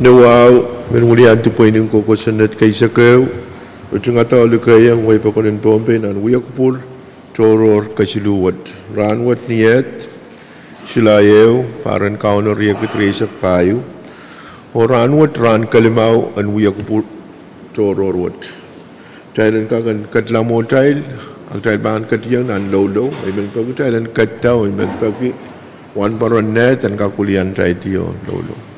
Nawau, menulian tu Pwuhng ko sanat kay sakaw. Utungata lukayang way pa konin Pohnpei nan uyakupur toror kasiluwat. Ranwat niyet silayaw paran kaunor yakut resak payu. O ranwat ran kalimaw an uyakupur toror wat. Thailand kagan katlamo tail, ang tail bahan katiyang nan lolo. Ay men pagi Thailand kataw, ay men pagi wan paron net an kakulian tayo tiyo lolo.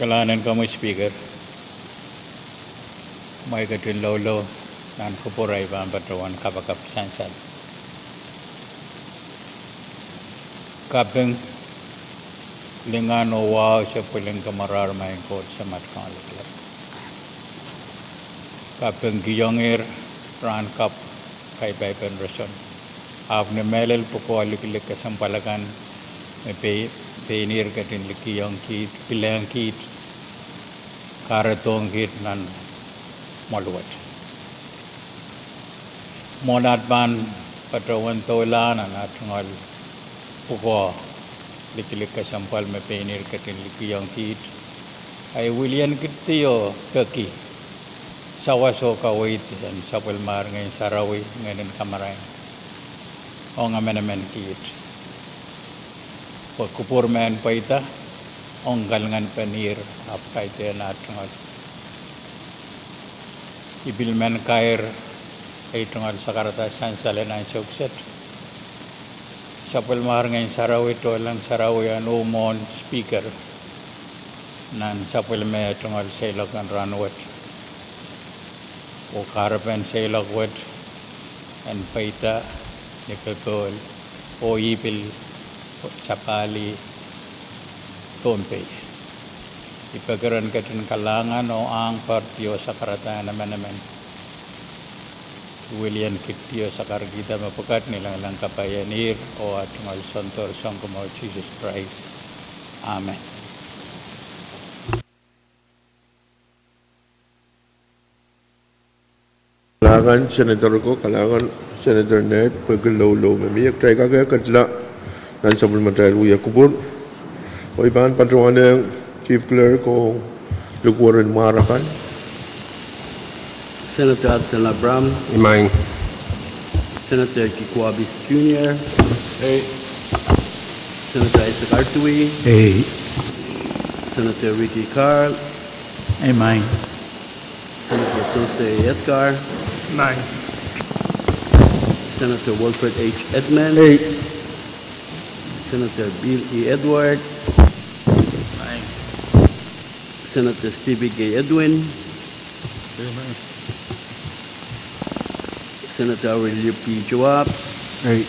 Kalanan kamu speaker, may katin lolo nan kupuray ba ang batawan kapakap sansad. Kapeng lingano wow siya piling kamarar may kot sa matkaliklat. Kapeng giyongir ran kap kay baypen rason. Afne melel puko alikilik kasampalakan may penir katin likiyong kit, pilang kit, karatong kit nan maluwat. Monat ban patawan tolan at ngal puko likilik kasampal may penir katin likiyong kit. Ay William kitiyo kaki sawaso kawait dan sapul mar ngayon sarawi ngayon kamaray. O nga menamen kit. Pagkupur men paita, ong galangan penir ap kaite na tungal. Ibil men kair ay tungal sakarata sansalen ang sukset. Sapul mar ngayon sarawi to lang sarawi an umon speaker nan sapul me tungal selok an ranwat. O karapen selok wat an paita nikagol o ibil sapali Pohnpei. Ipagaran katin kalangan o ang partiyo sa karatan naman. William Kittiyo sa karagita mapukat nilang lang kapayanir o atungal sontor song kumo Jesus Christ. Amen. Kalangan Senator ko, kalangan Senator Net, pagkalaw-law mamiyak tayo kagaya katla nan sabul matayal uyakupur. O ibahan patrongan ng Chief Clerk ko lukwaran marakan. Senator Adson Labram. Imang. Senator Kikwabis Jr. Hey. Senator Isaac Artui. Hey. Senator Ricky Carl. Amen. Senator Jose Edgar. Nine. Senator Wilfred H. Edmond. Hey. Senator Bill E. Edward. Nine. Senator Stevie Gay Edwin. Amen. Senator Aurelio P. Joab. Hey.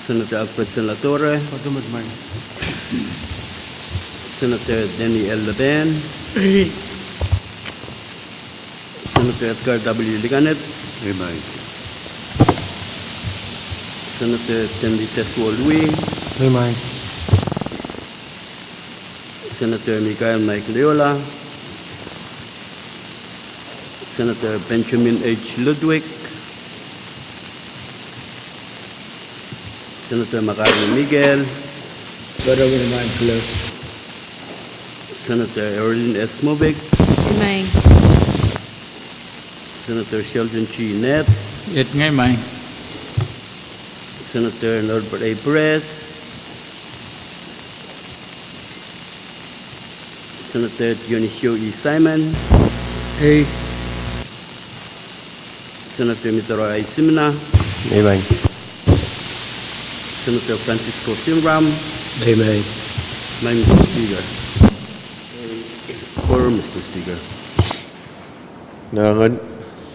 Senator Alfred Senatore. Senator Denny L. Laban. Hey. Senator Edgar W. Liganet. Amen. Senator Tendy Teswo Louis. Imang. Senator Miguel Mike Leola. Senator Benjamin H. Ludwig. Senator Macaroni Miguel. Senator Earlene S. Movic. Amen. Senator Sheldon G. Nett. It ngay may. Senator Norbert A. Perez. Senator Dionisio E. Simon. Hey. Senator Mitoro A. Simina. Imang. Senator Francisco Simram. Amen. Mr. Speaker. Or Mr. Speaker. Nangan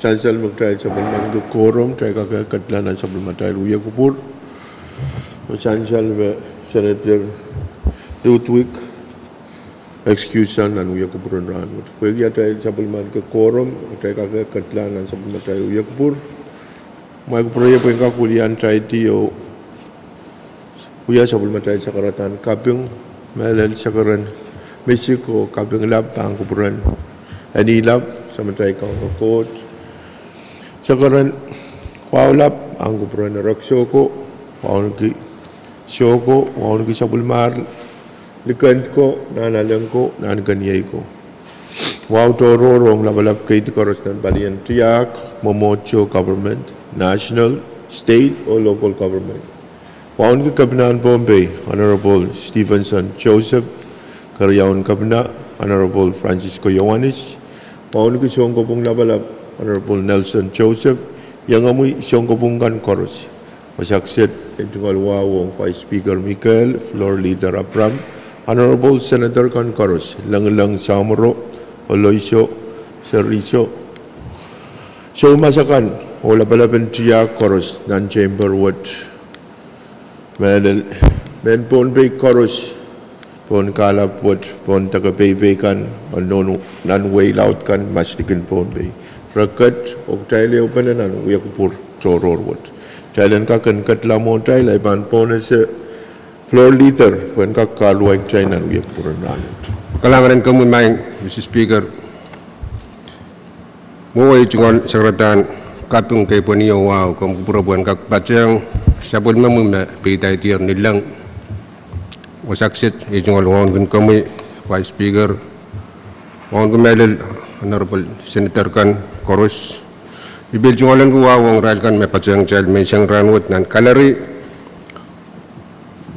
sansal magtayal sa balmang quorum tayo kagaya katla nan sabul matayal uyakupur. O sansal Senator Ludwig excusean nan uyakupuran ranwat. Pwede tayo sa balmang quorum tayo kagaya katla nan sabul matayal uyakupur. May kupraya po yung kakulian tayo tiyo uya sabul matayal sa karatan kapyung malal sa karan Mexico kapyung lab pang kupuran anilab sa matay ka court sa karan waulap ang kupuran na raksyo ko waun ki syoko waun ki sabul mar likan ko nanalang ko nan kanyay ko wau tororong labalap kay koros nan balian tiyak momocho government national state or local government waun ki kabinan Pohnpei Honorable Stevenson Joseph karyawan kabina Honorable Francisco Yohanes waun ki syongko pong labalap Honorable Nelson Joseph yang amoy syongko pong kan koros masaksit itunggal wawong Vice Speaker Michael, Floor Leader Abram, Honorable Senator Kankaros, Lang Samro, Oloisyo, Seriso. So masakan, wala balaban tiya koros nan Chamber Wood. Men Pohnpei koros, pon kalap wood, pon tagapaybaykan, nan way out kan mastikin Pohnpei. Rakat, oktayle upanan, uyakupur, choror wood. Thailand ka kan katlamon Thailand ban pone se floor leader pen ka kalwai China wiek puran. Kalangan kamu main Mr. Speaker. Moi jungal sakratan kapung kay poniyo wow kamu purabuan kak bacang sabon mamuna berita tiar nilang wasaksit jungal wan kan kamu Vice Speaker wan kemelel Honorable Senator kan Koros Ibil jungalan ko wawang ral kan may patsang child may siyang ranwot nan kalari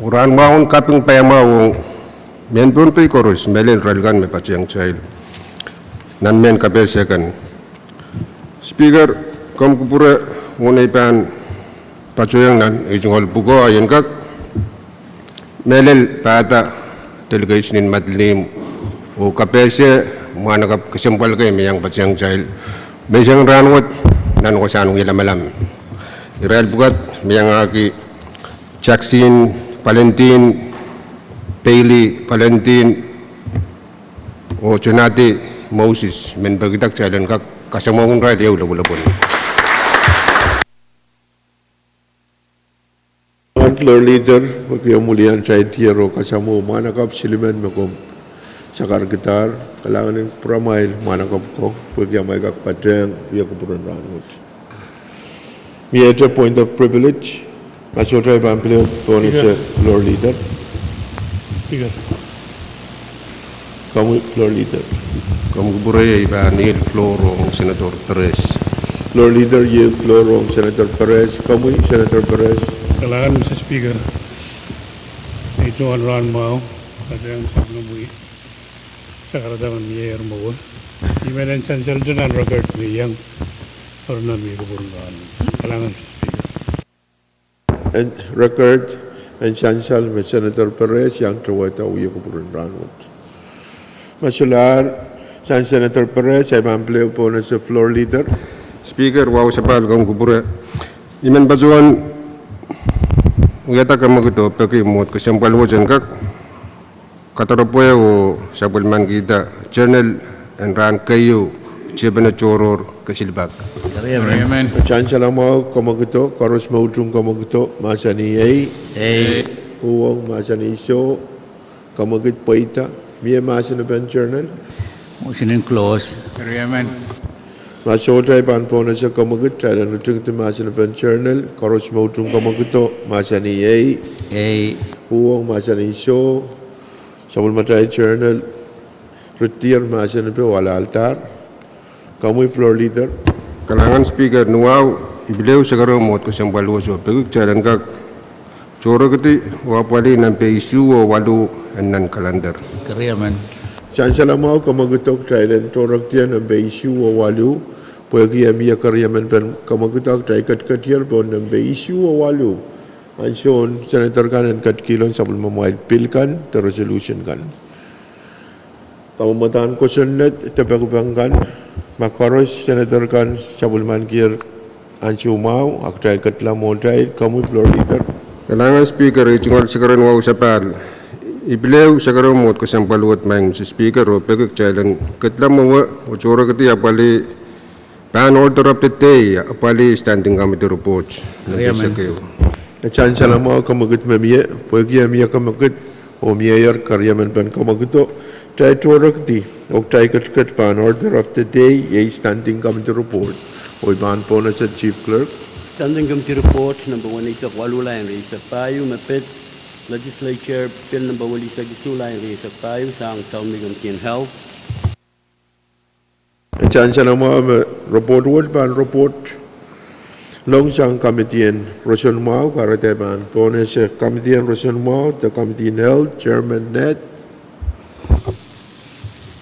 uran mawang kaping payamawang men Pohnpei koros melin ral kan may patsang child nan men kapesya kan Speaker kom kupura ngunay pan patsoyang nan jungal buko ayan kak melil pata delegation in madlim o kapesya manakap kasimpal kay may yang patsang child may siyang ranwot nan ko sanong ilamalam. Israel bukat miyangaki Jackson, Valentin, Bailey, Valentin, o Jonati, Moses, men bagitak jalan kak kasamong rai dia ulapun. Floor leader, pagyamulian chay tiyero kasamo manakap silimen makom sakar gitar kalangan pramay manakap ko pagyamay kak padeng wiyakupuran rangot. Me at a point of privilege, Macho Try Bampile, bonus floor leader. Speaker. Come floor leader. Kamu kuburay iba nil floor ng Senator Perez. Floor leader ye floor ng Senator Perez. Kamu Senator Perez. Kalangan Mr. Speaker. Ito ang run mo. Kasi ang sabi mo sa karadaman niya mo. Imelan chancel dyan ang record niya or nan may kuburungan. Kalangan Mr. Speaker. And record and chancel with Senator Perez yang terwata uya kuburungan. Masular San Senator Perez ay mampleo po na sa floor leader. Speaker, wow sapal kamu kuburay. Iman bazuan uyata kamu gitu pakai mod kesampal wajan kak kataropoy o sabal man kita journal and ran kayo cebana coror kesilbak. Amen. Chancel mo kamu gitu, koros maudung kamu gitu, masa ni ay, Pwuhng masa ni iso, kamu gitu paita, miya masa na ben journal. Motion in close. Amen. Masodray pan po na sa kamu gitu, dan utung tu masa na ben journal, koros maudung kamu gitu, masa ni ay, Pwuhng masa ni iso, sabul matay journal, retir masa na ben wala altar, kamu floor leader. Kalangan Speaker nuaw ibileo sagaro mod kesampal wajo peguk jalan kak coro keti wapali nampe isu o walu enan kalendar. Amen. Chancellor mau kamagutok Thailand torak dia nambe isu o walu pagi amia karyaman pen kamagutok Thai kat year bon nambe isu o walu anson senator kan and kat kilon sabul mamail bill kan the resolution kan pamamataan ko sunnet tapagubangkan makaros senator kan sabul man kier ansu mau ak Thai kat la mo Thai kamu floor leader. Kalangan Speaker ichungol sagaran wow sapal ibileo sagaro mod kesampal wat mang Speaker o peguk jalan ketlam mo o coro keti apali pan order of the day apali standing committee reports. Chancellor mau kamagut memia pagi amia kamagut o mayor karyaman pen kamaguto Thai torak di ok Thai kat pan order of the day ye standing committee report o ban pona sa chief clerk. Standing Committee Report number 1 Isak Walula and Isak Pahrek Mapit Legislature Bill number 1 Isak Isula and Isak Pahrek Sang Taumi Committee Health. Chancellor Mohammed report word ban report long sang committee and Russian Mao Karateban bonus committee and Russian Mao the committee in health chairman net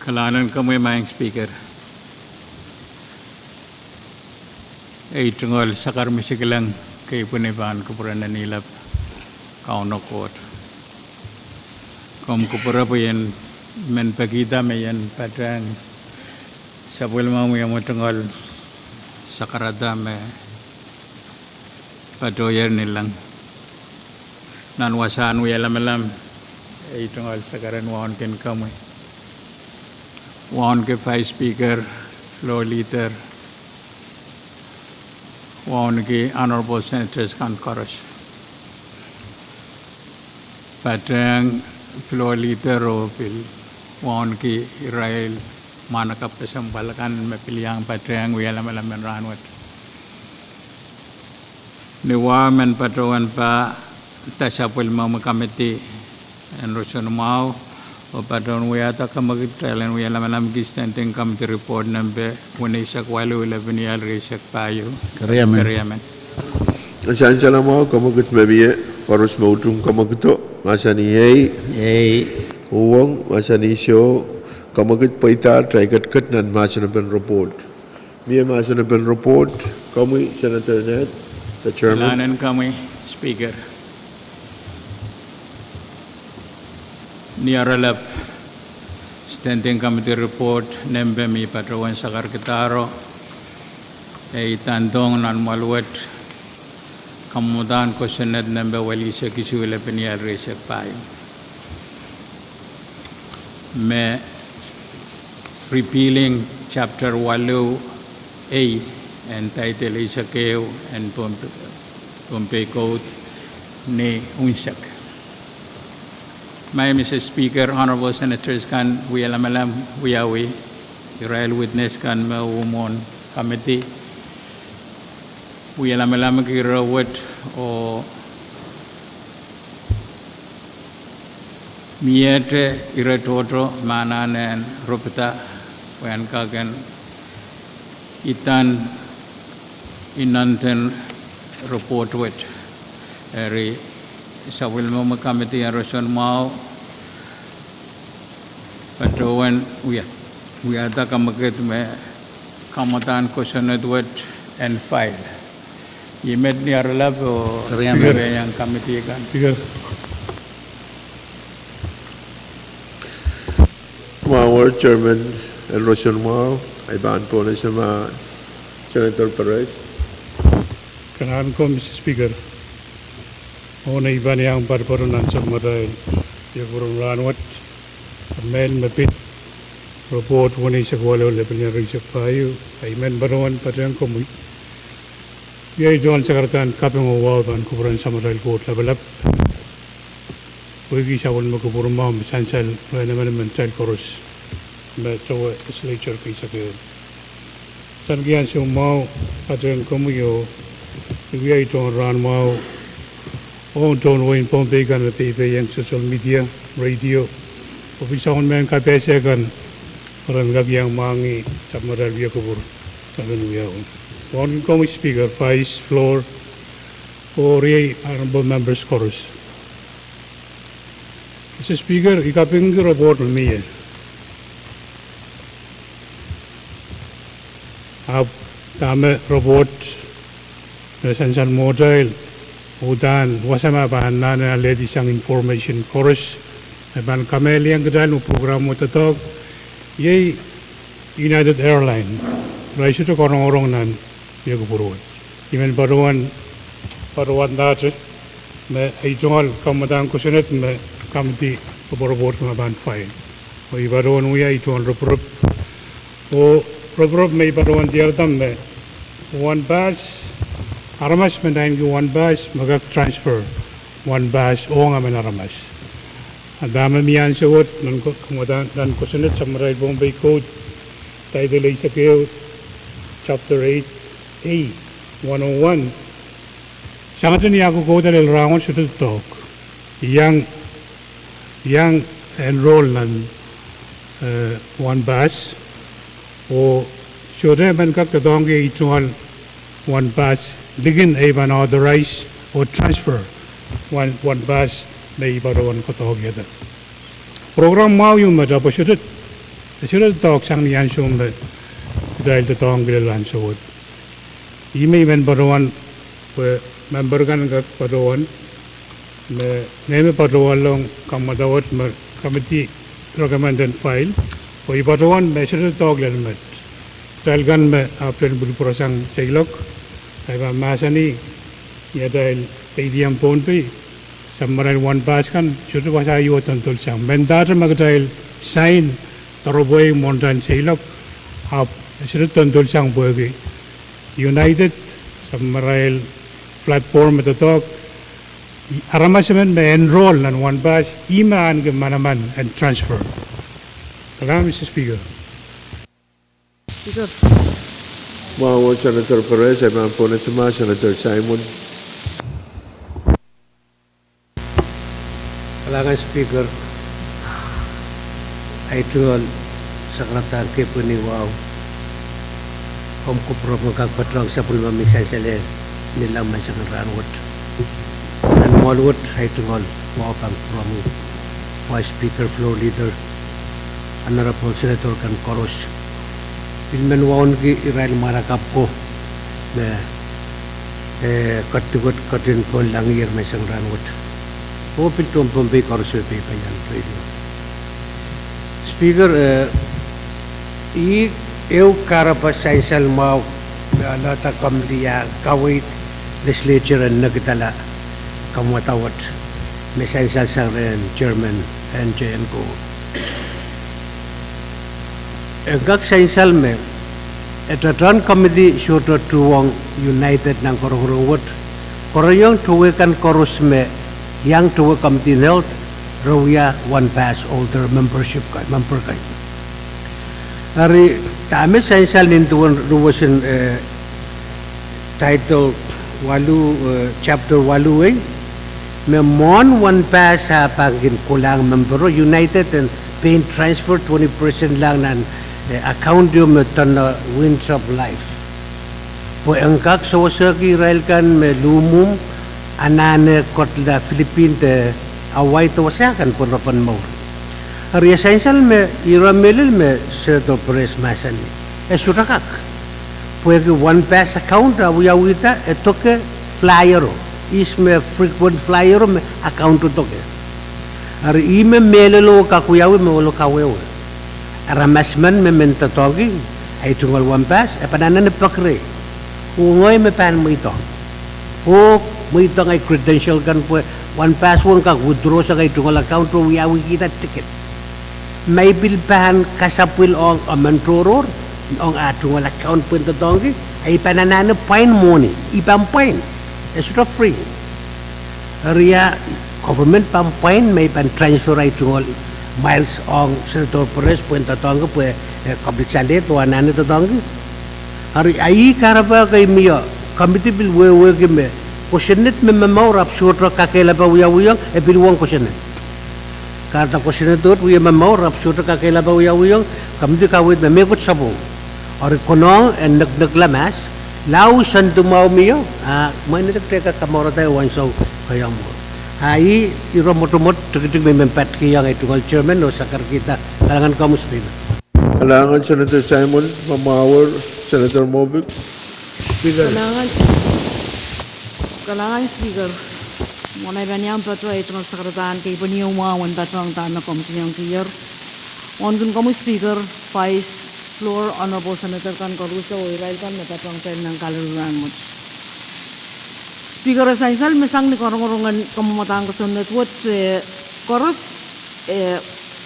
Kalanan kami maing speaker. Tunggal sakar misikalang kay puniban kupuranan nilap kauno court. Kom kupura po yan men pagita may yan patrang sabul mau yang tunggal sakarada me padoyer nilang nan wasan wi alam tunggal sakaran waon ken kami. One ke vice speaker, floor leader, one ke honorable senators kan chorus. Patrang floor leader o pil, one ke Israel mana ka pesambalakan mepiliang patrang wialam men ranwat. Niwa men patrawan pa tasapul mau committee and Russian mau. Padahal kita kemagitan we alam standing committee report number 1 Isak Walu 11 year Isak Pahrek Kariaman. Chancellor Mao kamagit mebiye parus mautung kamagito masani Pwuhng masani show kamagit paita traikat kat nan masana ben report. Biya masana ben report kami Senator Net the chairman. Lanan kami speaker. Niaralap standing committee report nembe mi patrawan sakar Kadkadaur tandong nan maluat kemudian kusenat nembe wali sekisu lepenial resek Pahrek me repealing chapter 8A and title Isakeu and Pohnpei code ne unsak. My Mr. Speaker, Honorable Senators kan we alam we Israel Witness kan Umon Committee we alam kirawat o miete iratoto mananen ropeta wen kagen itan inanten report wet eri Sawil mo committee ang Russian Mao patrawan we ada kamakit me kamatan kusunod wet and file. Imed ni aralab o yang committee kan. Our chairman and Russian Mao ay ban po na sama Senator Pahrek. Kanahan ko, Mr. Speaker. Una iban yang parparunan sa maray yung ranwat mel mapit report one Isak Walu lepen yang Isak Pahrek ay men barawan patrang komu yai jual sakaratan kapeng awal ban kuburan sa maray court levelap wagi sawal makubur mau misansal naman mental korus me cowa legislature kisa ke sargian si mau patrang komu yo yai jual ran mau on John Wayne Pohnpei kan PPP yang social media, radio. Opisahon men KPSA kan orang yang mangi sama dia kubur saben wiau. One committee speaker, vice floor, or honorable members chorus. Mr. Speaker, ikaping report me. Tama report essential model. Udan wasama bahan na ledi sang information chorus ban kameli yang kedal program mo tatok ye United Airline raisu to orang nan ye guburuan imen baruan date me ijongal kamadan kusunet me kamti borbor ma ban file o ibaruan uya ijongal reprop me baruan diardam me one bus Aramas mendain ke one bus magak transfer one bus o nga men aramas. Adama miyan sewot nan kemudian dan kusunet samaray Pohnpei code title Isakeu chapter 8A 101 Sangat ni aku kau dari rangon sudah talk yang enroll nan one bus o sudah mereka kedong ke itual one bus digin even authorize or transfer one bus dari baru one kota kita program mau yang macam apa sudah talk sang nian sum le dari kedong ke lansut ini even baru one member kan kat paduan, name paduan long kamadawat committee recommended file, koi paduan measure talk lemet, talgan me apel bulu prosang ceylok, ayam masani, ya dah PDM Pohnpei, samaran one pass kan, sudah bahasa ayu tentul sang, mendar magdail sign teroboi montan ceylok, ap sudah tentul sang bagi United samaran platform itu talk aramasemen me enroll nan one bus iman ke manaman and transfer. Kalam Mr. Speaker. Speaker. Mau Senator Pahrek, saya mampu nak cuma Senator Simon. Kalangan Speaker. Itu Sekretariat Kepuni wow. Kumkuprop ngakak patrong sa pulma misal sila nila masang ranwot. And malwot ay tungol wakang from Vice Speaker, Floor Leader, Honorable Senator Kadkadaur. Pilmen waon ki Israel marakap ko na katugot katin ko lang year masang ranwot. Open to Pohnpei Pohrek pa yan radio. Speaker, eu karapa saisal mau alata kamliya kawit Legislature and nagdala kamwatawat may saisal sang Chairman and JNCO. Egak saisal me etatran committee shoto Pwuhng United ng kororowot korayong tuwekan korus me yang tuwe committee health rawya one pass older membership kay member kay. Hari tami saisal nintuan ruwasan title walu chapter walu me mon one pass ha pagin kulang member United and paying transfer 20% lang nan account yung tan winds of life. Po angkak sa ki Israel kan me lumum anane kotla Philippine te away to wasakan po rapan mo. Hari essential me iramelil me Senator Pahrek masan surakak puede one pass account awita etoke flyer is me frequent flyer me account toke hari ime melelo kakuyawi me wolo kawewe aramasman me mentatogi ay tungol one pass pananan pakre ungoy me pan mo ito o mo ito ay credential kan po one pass won ka withdraw sa kay tungol account ro yawi kita ticket may bilpahan kasapwil ong amantoror ong atong wala account po ito tongi ay pananano point money ipang point sort of free area government pang point may pan transfer ay tungol miles ong Senator Pahrek po ito tongi po public salary po anano ito tongi hari ay karaba kay miyo committee bil wewe kime kusinit me mamawrap sutra kakela pa uyang bilwang kusinit karta ko Senator uya mamaw rap sutra kakela ba uyang kamdi kawit na mekot sabong or konong and naglamas lau san tumaw miyo may nagteka kamora tayo wansaw kaya mo ay iromotomot tukitig may mempat kiyang itungol chairman o sakar kita kalangan kamusta na Kalangan Senator Simon, Mamawar, Senator Mobic. Speaker. Kalangan Speaker. Monay banyang patro ay tungkol sa karataan kay paniumawan patro ang tama komite niyang tiyer. On kun kamu Speaker, Vice Floor Honorable Senator Kadkadaur o Israel kan na patro ang tayo ng kalaruran mo. Speaker sa isal mesang ni korong-korongan kamumatang kasunod what koros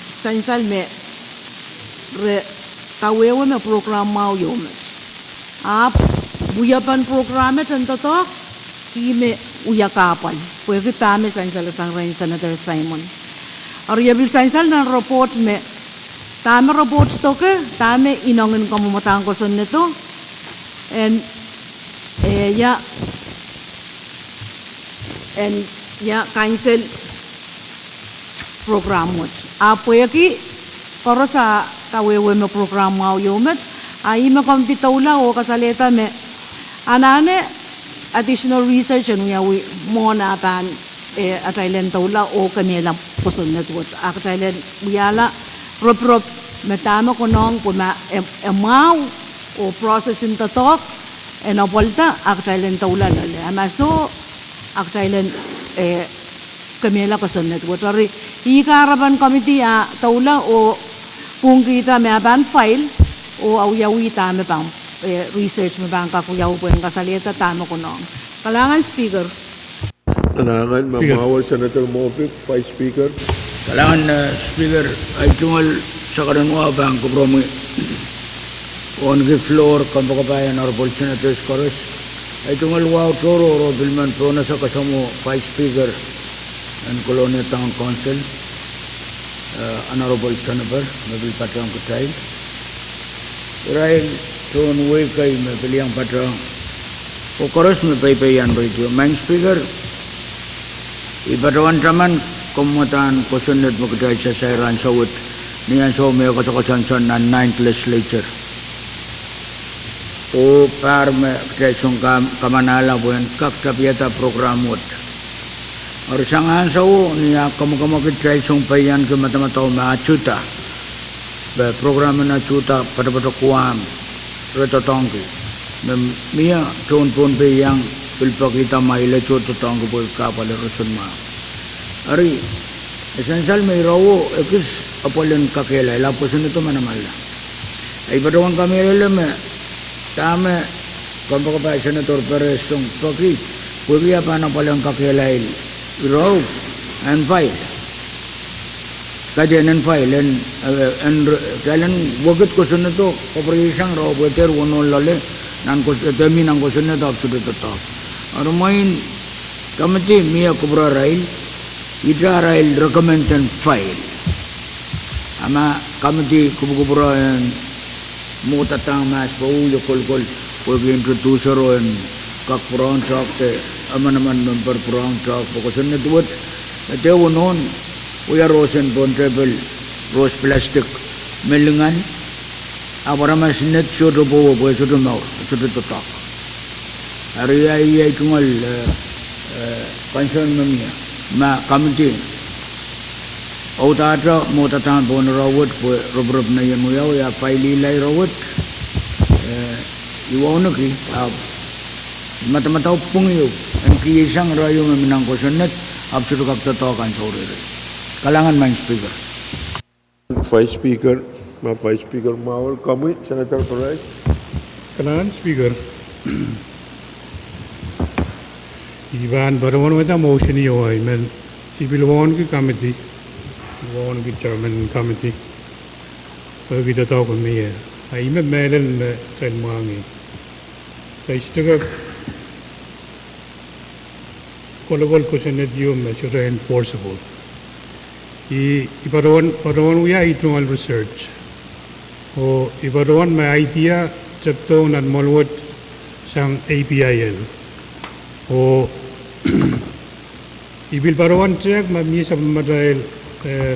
sa isal me kawewe me program mau yomet. Buyapan programet ang tatok kime uyakapan. Pwede tame sa isal sang rin Senator Simon. Ariyabil sa isal ng report me tame report to ke tame inongin kamumatang kasunod nito and ya and ya cancel program wat apo yaki korosa kawewe me program mau yomet ai me kom titaula o kasaleta me anane additional research and we mona ban at Thailand taula o kanela poson network a Thailand wiala rop metama konong puma mau o processing tatok en opolta a Thailand taula lale amaso a Thailand kanela poson network ri ikaraban committee a taula o kung kita me ban file o auyawi ta me bang research me bang ka kuyaw po ang kasalita tama ko nong kalangan speaker Nanangan mamawal Senator Mopik, Vice Speaker. Kalangan speaker ay tungal sa karanwa bang kupromi on the floor kampakabayan honorable senators chorus ay tungal wow toro ro bilman pro na sa kasamo Vice Speaker and Colonial Town Council honorable senator mabil patrang kutay Irail tuon way kay mabiliang patrang o chorus me paypayan radio main speaker ibatawan taman kumutan kusunod mo kutay sa sayran sawut niyan so may kasakosansan na 9th Legislature o par me kutay song kamanala buwan kaktapiata programot Orisangan sawo niya kamu kutay song payan ke mata-mata maacuta program na cuta pada kuam reto tongki mia tuon Pohnpei yang pilpakita maile cuta tongki boy kapal rusun ma ari essential may rawo ekis apolen kakela lapos nito manamala ay padawan kami lele tame kampakapay Senator Peresong pagi pwede pa na palang kakela raw and file kajian and file and kailan wagat ko sunod to kapriyisang raw beter wono lale nan ko demi nang ko sunod up sudah tetap arumain committee mia kubra rail ida rail recommend and file ama committee kubra and mo tatang mas paulo kol pwede introducer and kak puron talk te ama naman member puron talk ko sunod wat ate wonon we are rose and bone table rose plastic melingan abara mas net shodo bo shodo mau shodo totak ari ai tungal concern mamia ma committee outata motatan bon rawat rob na yamu ya faili lai rawat iwano ki mata-mata Pwuhng yu ang kiyisang rayo maminang kusunet absudo kaktotokan sore kalangan main speaker Vice Speaker, Vice Speaker Mawal, kami Senator Pahrek. Kalangan speaker Iban barawan wata motion yo ay men ibilwan ki committee wan ki chairman committee pagi datao ko me ay me melen tel mangi kay sitaga kologol kusenet yo me should enforceable ibaron we are itungal research o ibaron may idea chapto nan molwat sang APIL o ibil baron check mami sa material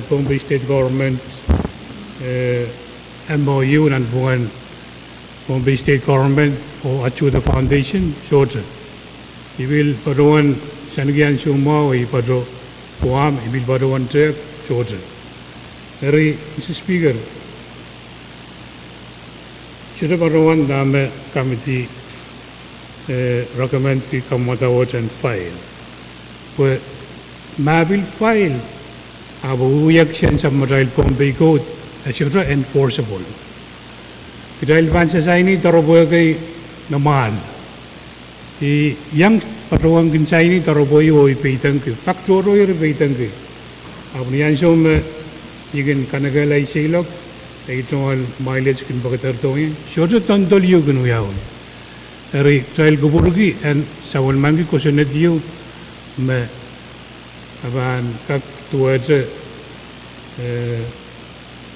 Pohnpei state government MOU nan buwan Pohnpei state government o achuda foundation shorten ibil baron sanagyan sumo ibaro Pwuhng ibil baron check shorten Mr. Speaker should baron dame committee recommend ki kamata watch and file but mabil file abu yakshan sa material Pohnpei code should enforceable dahil bansa sa ini taroboy kay naman yang paruang din sa ini taroboy o ipitang ki fakchoro yung ipitang ki abu niyan so igen kanagalay silok itong mileage kin bakatartong should tondol yung ginuyawon Eri trail guburgi and sawal mangi kusunet yu me aban kak tuwaja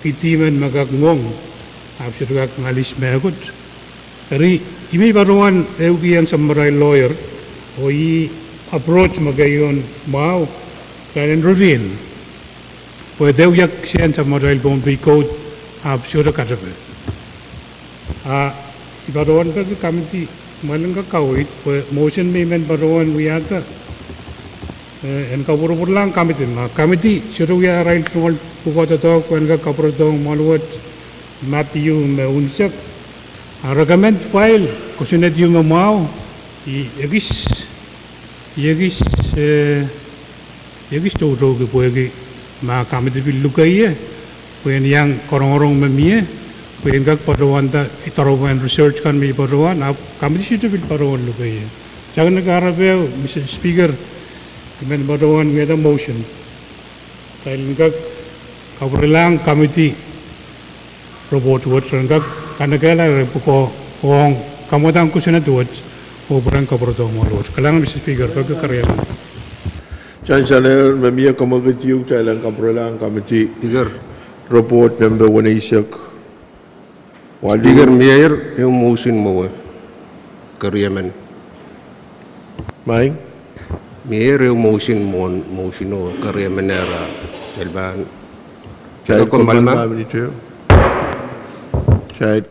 kitiman magak ngong absir kak ngalis megut Eri imi baruan eugi yang samurai lawyer o approach magayon mau kailan rovin pwede uyak siyan sa model Pohnpei code sure katabe ibaron ka committee malang ka kawit motion amendment baron wiyata en kapur lang committee sure wiya right small pukota to kwen ka kapur dong malwat Matthew me unsak recommend file kusunet yung mau yagis jodoh ke puagi ma committee bil lukai puen yang korong-korong memie puen gak paruan ta itarowan research kan mi paruan committee situ bil paruan lukai jangan negara be Mr. Speaker men paruan we ada motion kailin gak kabrilang committee robot word gak kanagala repuko Pwuhng kamodang kusunat word Obrang kabardo malor kalang Mr. Speaker bagi karya Chancellor memia komagitiw Thailand Kamprolang Committee report number 1 Speaker Mayor yung motion mo karyaman Maing Mayor yung motion mo karyaman era jalban Chahit Malma Chahit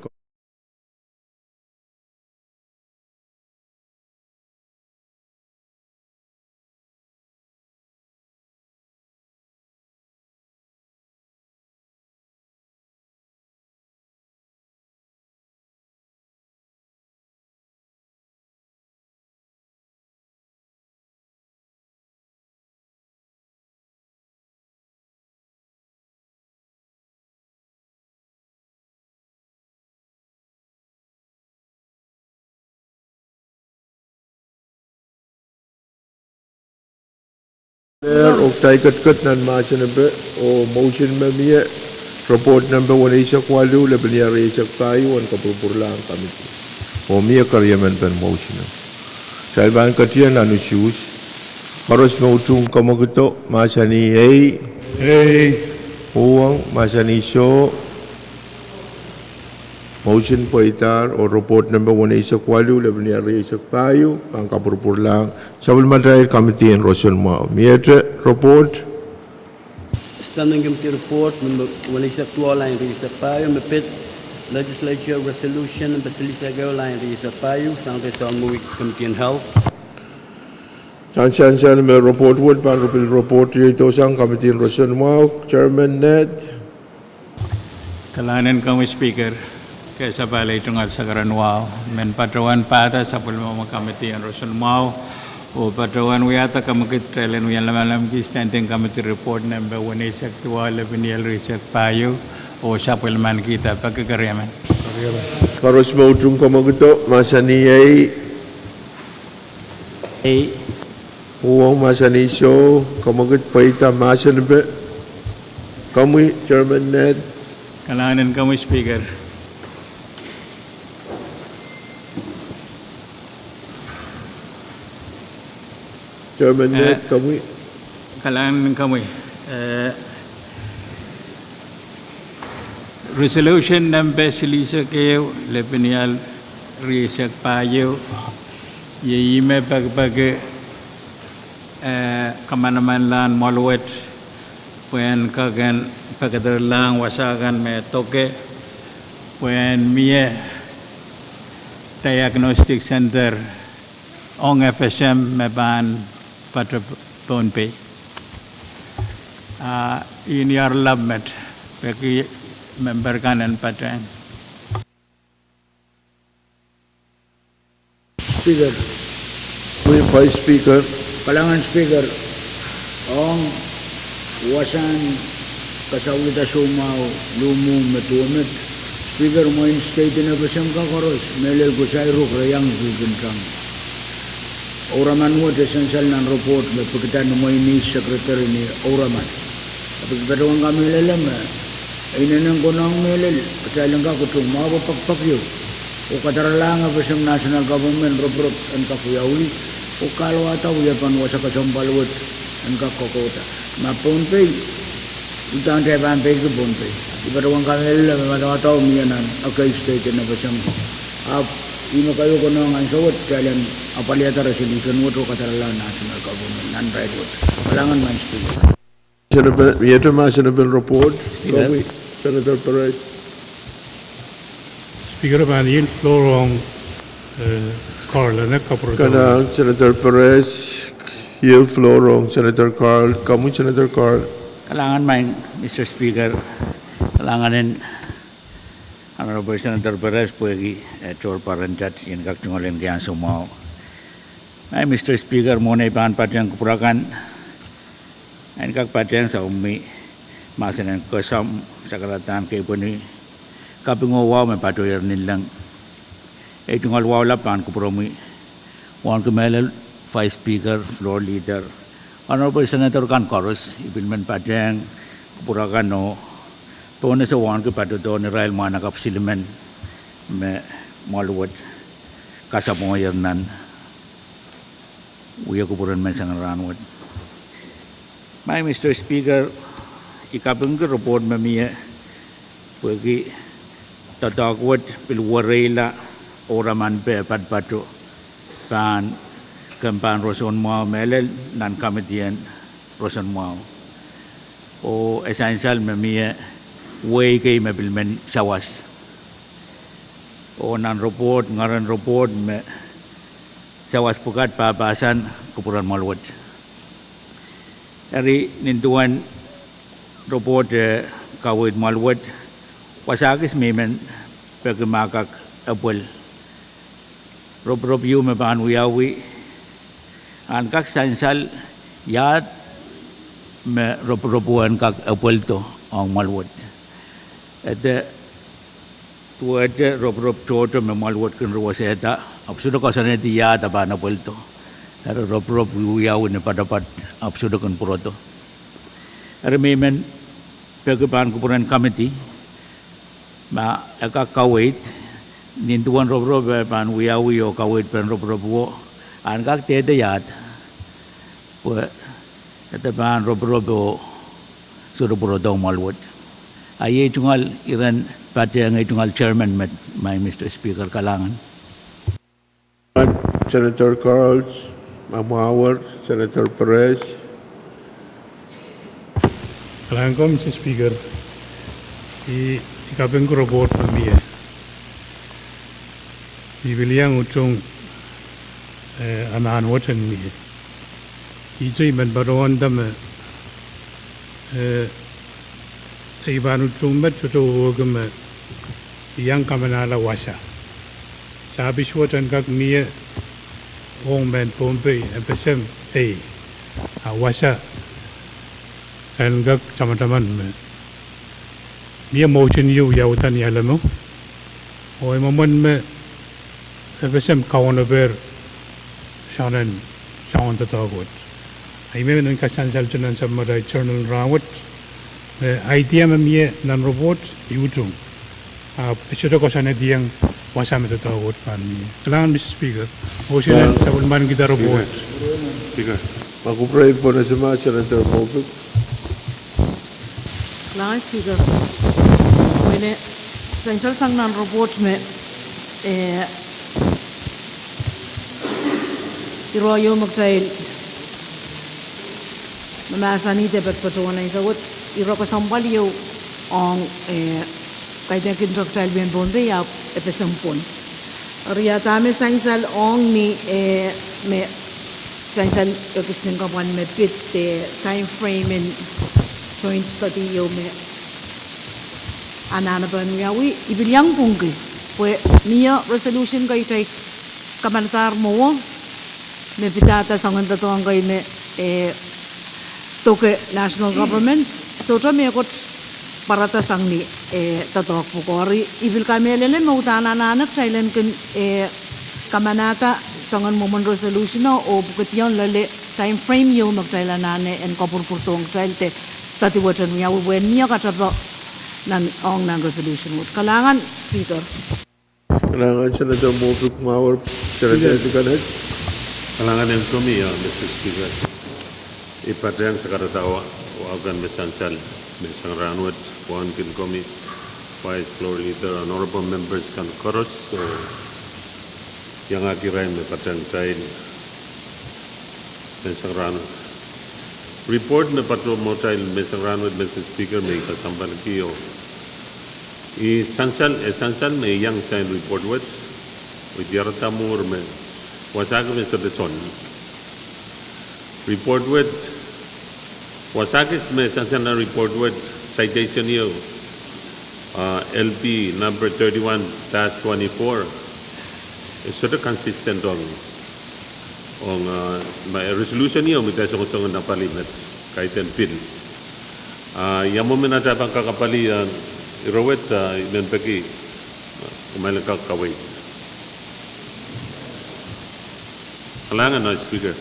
Oktay kat nan macam apa motion memia report number 1 isak walu lebih ni isak tayu an kapurlang committee mia karyaman pen motion saya ban katian anu shoes harus mautung kamagito macam ni Pwuhng macam ni show motion poitar or report number 1 isak walu lebih ni isak tayu ang kapurlang Sabul Madrai Committee and Roshan Mao. Mietre report. Standing Committee report number 1 isak 2 line isak payo mepet Legislature resolution Basilisa line isak payo sang Salmui Committee on Health. Chancellor me report wood pan report yaitu sang Committee and Roshan Mao. Chairman Ned. Kalanan kami Speaker kaysa balay tungal sa Karanwao men patrawan pada sa pulmong Committee and Roshan Mao o patrawan wiyata kamakit trailen wiyan lamalam ki standing committee report number 1 isak 2 lebinial isak payo o sa pulman kita pagkakaryaman Harus mautung kamagito masa ni Pwuhng masa ni show kamagit paita masa nabe kami Chairman Ned. kalanan kami Speaker Chairman Ned kami kailangan kami resolution ng Basilisa kayo lepenial risak payo yime pag kamanaman lan malwet puen kagan pagkadar lang wasakan me toke puen mie diagnostic center ong FSM me ban patra Pohnpei in your love met bagi member kanan patran Speaker we Vice Speaker kalangan Speaker ong wasan kasawita sumau lumu metumet Speaker mo in state na basang kakaros melel ko sa iruk rayang gugintang Oraman mo essential ng report na pagkitan mo ini secretary ni Oraman. Kapag kadawang kami lalam ay nanang ko nang melel katalang ka kutong mapapagpakyo o kataralang basang national government robot ang kakuyauli o kalawata uyapan wasa kasampalwat ang kakokota. Ma Pohnpei utang tayo Pohnpei ke Pohnpei. Kadawang kami lalam matawataw miyanan akay state na basang Ino kayo ko nang ansawat kailan apaliata resolution mo to katalala national government non-right vote. Kalangan man speaker. Senator report. Senator Pahrek. Speaker man yield floor on Carl and KAPWARESOU. Kanang Senator Perez, yield floor on Senator Carl. Kamu Senator Carl. Kalangan man, Mr. Speaker, kalanganin Honorable Senator Perez Pwuhng chor paranjat yan kaktungolen kaya sumao. Ay Mr. Speaker mo na ipahan patyang kupurakan ay kakpatyang sa umi masanan kasam sa karatan kay puni kapingowaw may patoyer nilang ay tungal wala pan kupurami wan kumelal Vice Speaker, Floor Leader Honorable Senator Kadkadaur ipilman patyang kupurakan no Pwuhng sa wan ko pato to ni Rael mana kapsilimen me maluwat kasapungoyer nan uya kupuran man sang ranwat. My Mr. Speaker, ikapeng ke report mamiya Pwuhng tatakwat pilwarela oraman pe padpato pan kampan roson mau melel nan kamitian roson mau o essential mamiya way kay mabilmen sawas o nan report ngaran report me sawas pukat papasan kupuran maluwat. Ari nintuan report kawit maluwat wasakis memen pagmakak apol rob yu me ban wiyawi an kak sansal yat me robuan kak apol to ang maluwat ete tuwete rob toto me maluwat kun ruwaseta absudo kasaneti yat aban apol to Era rob wiyawi ne padapat absudo kun puroto era memen pagpan kupuran committee ma aka kawait nintuan rob pan wiyawi o kawait pen rob wo an kak tede yat po ete pan rob o sudo puroto malwot ay tungal iran pati ang tungal chairman met my Mr. Speaker kalangan Senator Carl, Mamawar, Senator Perez. Kalangan ko, Mr. Speaker, ikapeng ko report mamiya. Ibiliang utong anahan watan miya. Ito'y manbaroon dama iban utong met suto huwagam iyang kamanala wasa. Sabi watan kak miya Pohnpei FSMTC wasa and gak teman-teman dia motion you yautan ya lemo o momen me FSM kawan ber shanan shawan tatawut ai me nan kasan saltunan sa mada journal rawat idea me mie nan report yutung ito ko sana diyang wasa me tatawut pan mi kalangan Mr. Speaker motion sa ulman kita report Speaker magupray po na sama Senator Pwuhng. Kalangan Speaker mene sensor sang nan report me iroyo magtail mamasani te patuan ay sawat iro ka sambal yo ang kaya kintroktail bien Pohnpei ya epesampon ria tame sensal ong ni me sensal kisning kapan me pit time frame in joint study yo me anana ban yawi ibilyang pungki pwe niya resolution kay tay kamantar mo me pitata sangan to ang kay me toke national government so to me kot parata sangni tatok pukori ibil kamelele mo utana nanak thailand kun kamanata sangan mo resolution o buketyon lale time frame yo magtailan nane en kapurpurtong trailte stati watan ya wen niya kataba nan ong nan resolution mo kalangan Speaker Kalangan Senator Pwuhng, Senator Kadkadaur. Kalangan ng kami, Mr. Speaker. Ipatayang sa karatawa, wagan mesansal, mesang ranwat, Pwuhng kami, Vice Floor Leader, Honorable Members Kadkadaur, yang akirai me patang jail mesang ranu report me patro motail mesang ranu Mr. Speaker me kasampan kiyo essential me yang sign report with yartamur me wasaka me son report with wasakis me essential report with citation yo LP number 31-24 is sort of consistent on my resolution yo mita song na parliament kahit ang bill yang mo minata pang kakapali irowet imen pagi kumalang kakaway kailangan na speaker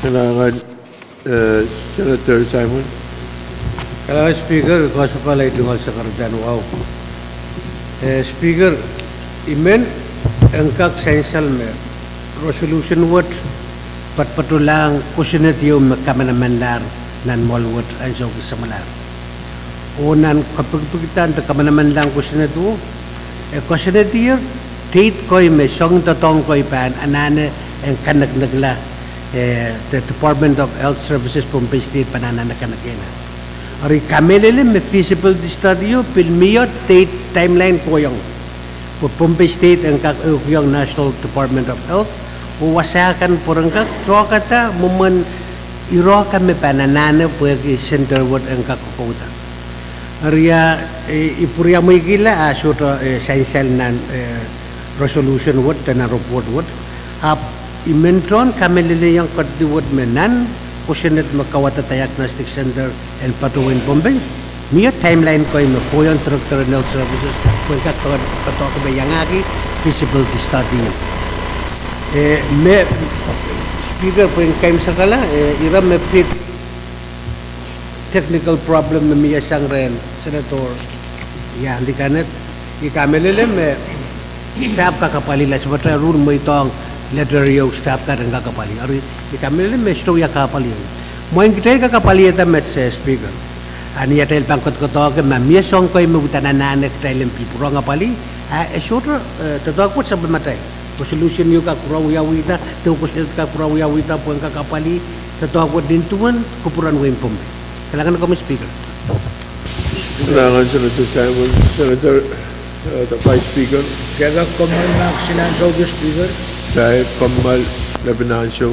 Kailangan Senator Simon. Kalau Speaker, kuasa pala idungal sa karadan, wow. Speaker, imen engkak sensal me resolution word patpatulang kusinit yung kamanamanlar nan molwot ang so kisamalar. Unan kapagpagitan ta kamanamanlang kusinit wo kusinit yung date ko'y may song tatong ko'y pan anane ang kanag-nagla the Department of Health Services Pohnpei State panananakanagina. Ari kamelele me feasible study yo pilmiyo date timeline koyong po Pohnpei State ang kakuyong National Department of Health uwasakan porangkak trokata muman iro kami pananana puagi center word ang kakukuta ariya ipurya mo igila suto essential nan resolution word na report word imentron kamelele yung kadiwod menan kusinit makawata diagnostic center and Pwuhng Pohnpei miya timeline ko yung Pwuhng Health Services kung kato ko ba yung feasibility study me speaker po yung kaim sa kala ira me fit technical problem na miya sang ren senator hindi kanet ikamelele me staff kakapalila sa batra rule mo itong letter yung staff ka rin kakapali ari ikamili me sto ya kakapali mo yung kitay kakapali ita met sa speaker ani ya tel pangkot ko to ke mamia song ko mo butanana tel pipuro nga pali shorter to ko sa matay solution yung kakuraw yawita to ko sa kakuraw yawita po ang kakapali to ko din tuwan kupuran ko impom kailangan ko speaker Kailangan Senator Simon, Senator the Vice Speaker, Kaya kamal na sinansaw ko speaker Dahil Kamal Lebanasyo,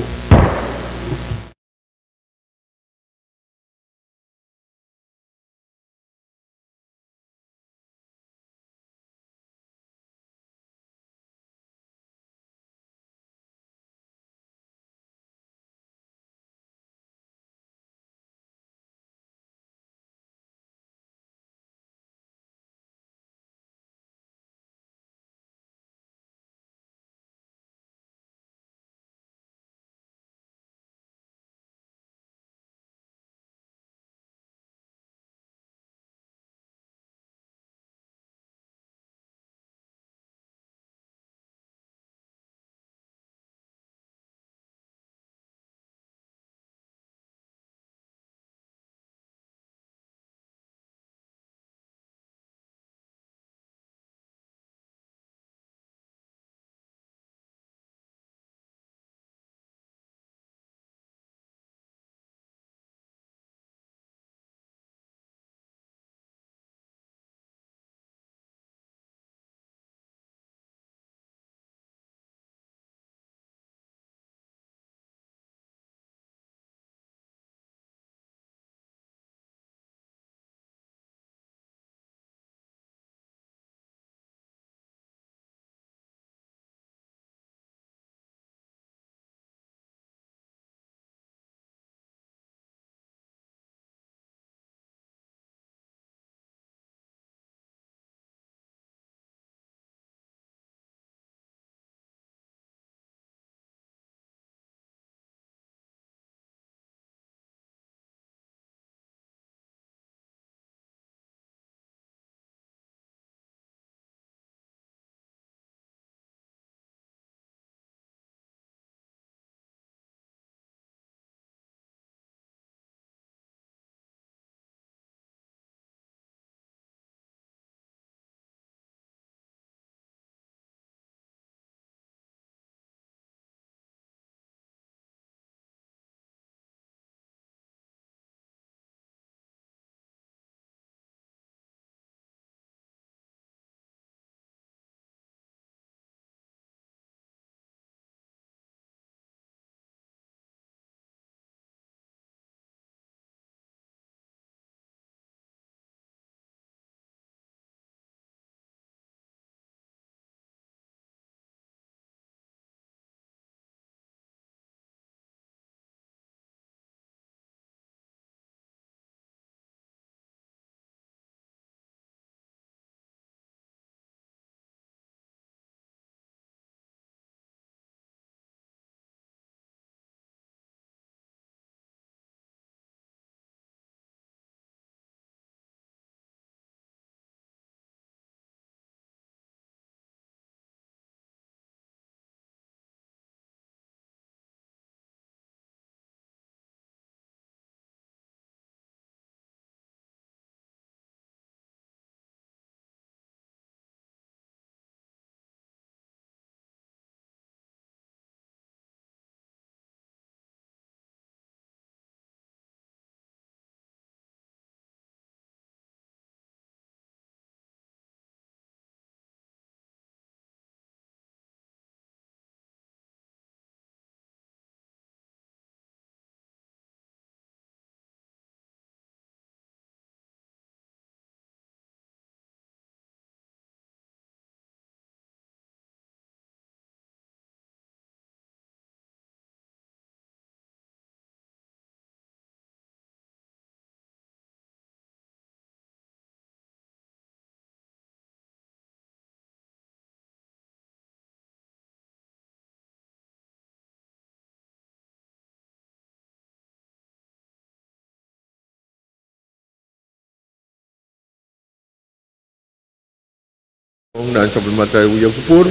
Dan sabun matai uya kupur.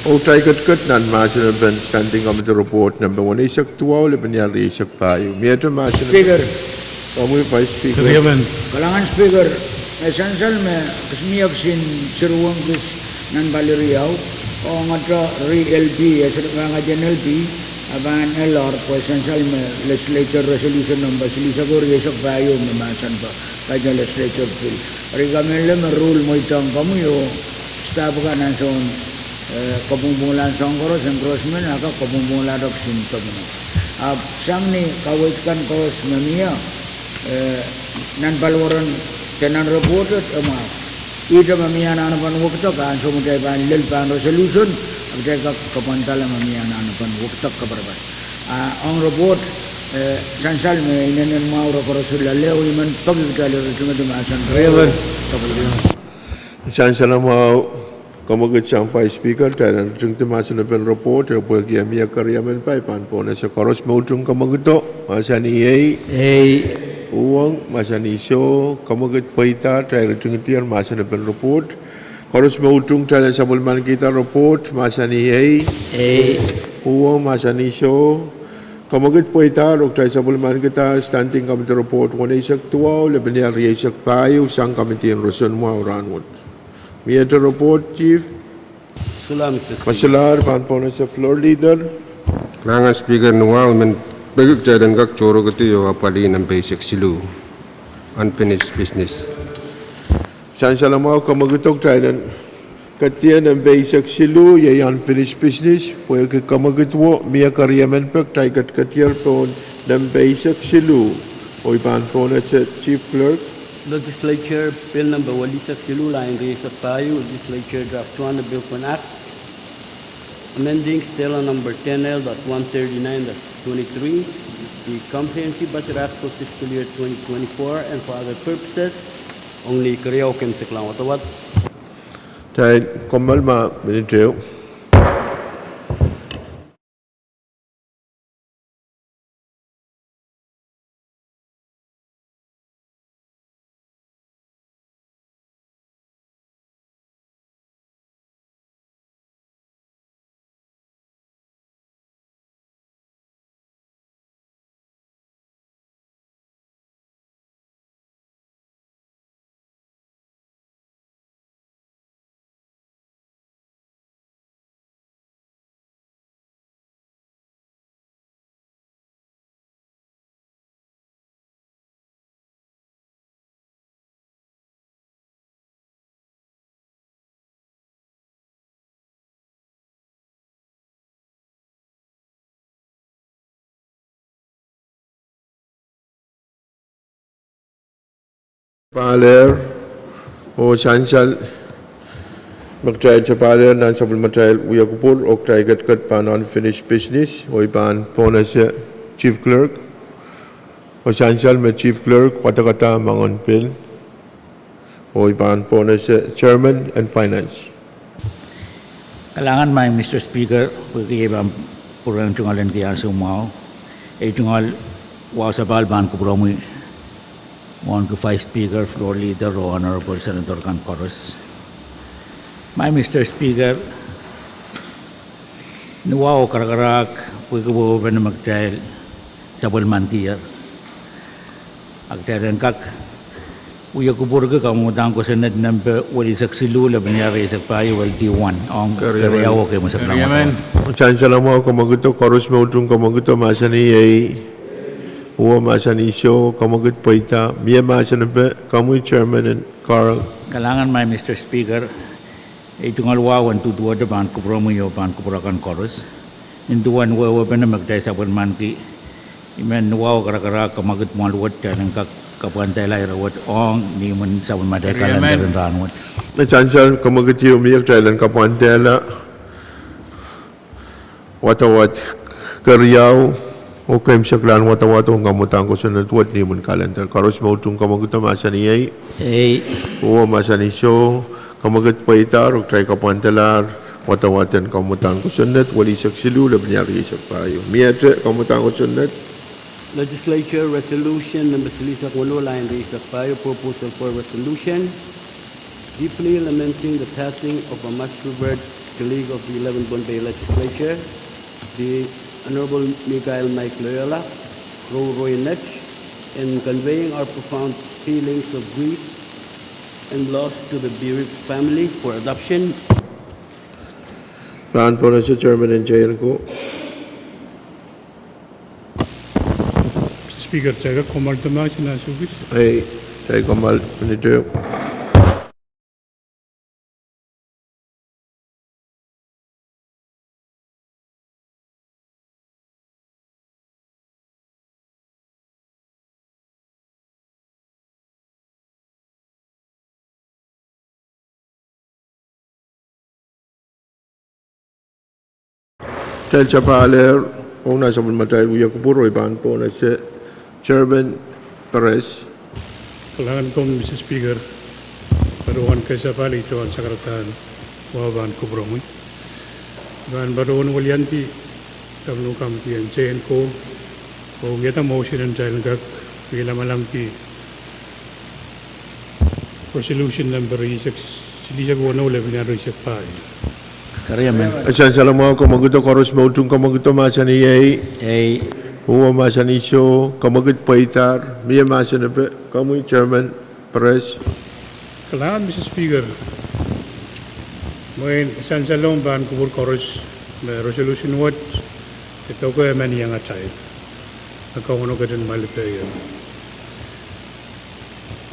O try kat nan masin ben standing committee report number 1 isak tuaw le benyari isak payo. Mieto masin. Speaker, Kamu vice speaker. kalangan speaker, essential me kesmiyak sin seruang kes nan baliriaw o ngatra re-LP, nga LP, aban LR po essential me legislature resolution number Legislature isak payo me masan pa kaya legislature bill. Rigamele me rule mo itang kamu yo staff ka nan son kapungpungan songkoro sengkrosmen aka kapungpungan dok sin sabuna. Sang ni kawitkan kos memia nan balwaran tenan reported ama ida memia nan pan waktu kan so mutai pan lel pan resolution abjeka kapantala memia nan pan waktu kabarban ang report sansal me inen mau resolution leo iman pagi kali cuma tu masan rewan Sansal mau kamu kecam vice speaker dan jengte masin pen report ya bagi amia karya men pai pan pona sekoros mau jung kamu gitu masani Pwuhng masani so kamu ket paita dan jengte masin pen report koros mau jung dan sabul man kita report masani Pwuhng masani so kamu ket paita rok dan sabul man kita standing committee report wana isak tuaw le benyar isak payo sang committee roson mau ranwot. Mieto report, Chief. Salam, Mr. Speaker. Masalar, panpona sa floor leader. Kalangan speaker nuwa men bagik jadan kak choro kati yo apali ng basic silu. Unfinished business. San salamaw kamagutok jadan katiyan ng basic silu yay unfinished business. Pwede kamagutwo miya karyaman pek tay katiyar pon ng basic silu. Oy panpona sa Chief Clerk. Legislature Bill number 160 line raised payo Legislature draft 1 the bill for an act amending Stella number 10L.139-23 the comprehensive budget act for fiscal year 2024 and for other purposes only Korea kem seklang watawat Tay komal ma miniteo. Paler o sansal magtrial sa paler nan sabul matrial uya kupur o try kat pan unfinished business o ipan pona sa Chief Clerk o sansal me Chief Clerk kata mangon pil o ipan pona sa Chairman and Finance. Kalangan may Mr. Speaker pagkikip ang purang tungalan tiyan sa umaw tungal wasabal ban ko promoy on to Vice Speaker, Floor Leader, Honorable Senator Kadkadaur. My Mr. Speaker, nuwa o karakarak, pagkabuo pa na mag-trial sa Balmantier. Agtaran kak, uya kubur ka kamutang ko sa number, wali saksilu, labanyari sa payo, wal T1. Ang karayaw kay mo sa prangatawan. Chancellor mo kamaguto, koros mo utong kamaguto, masani ay Uwa masan isyo, kamagut paita, miya masan pe, kamu chairman and Carl. Kalangan may Mr. Speaker, itong alwawan tutuwa da ban kupro mo yo ban kupro kan koros. Induan wawa pa na magday sa manki. Iman nuwaw karakara kamagut mo alwat ka ng kapantay lai rawat ong ni man sa maday kalandaran ranwat. Na chancellor kamagut yo miyak chailan kapantay la watawat karyaw. O kaim saklan wata-wata ang kamutang ko sa natuwat ni mun kalendar. Karos mautung kamaguta masani ay. O masani so kamagut paitar o try kapantalar wata-watan kamutang ko sa nat wali saksilu labnyari sa payo. Miyatre kamutang ko sa nat. Legislature Resolution number 3 line raised payo proposal for resolution deeply lamenting the passing of a much revered colleague of the 11th Pohnpei Legislature, the Honorable Miguel Mike Loyola, Roy Nech, and conveying our profound feelings of grief and loss to the bereaved family for adoption. Pan po na sa Chairman and Chair ko. Speaker, jaga komal tama sinasubis. Ay, tayo kamal pinito. Tel Chapaler, una sa matay uya ko puro iban po na sa Chairman Pahrek. Kailangan ko, Mr. Speaker, baruan kayo sa pali ito ang sakaratan wawan ko bromoy. Dan baruan walyanti tamno kamti ang chain ko o ngeta motion ang chain gak pila malampi resolution number 6 silisag wano lebinar isip pa. Kariaman. Asan salam mo ko maguto koros mo tung ko maguto masan iyay. Huwa masan iso kamagut paitar miya masan pe kamu Chairman Pahrek. Kailangan, Mr. Speaker, ngayon, isang salong ban kubur koros may resolution what ito ko ay maniyang atay. Nagkakuno ka din malipayan.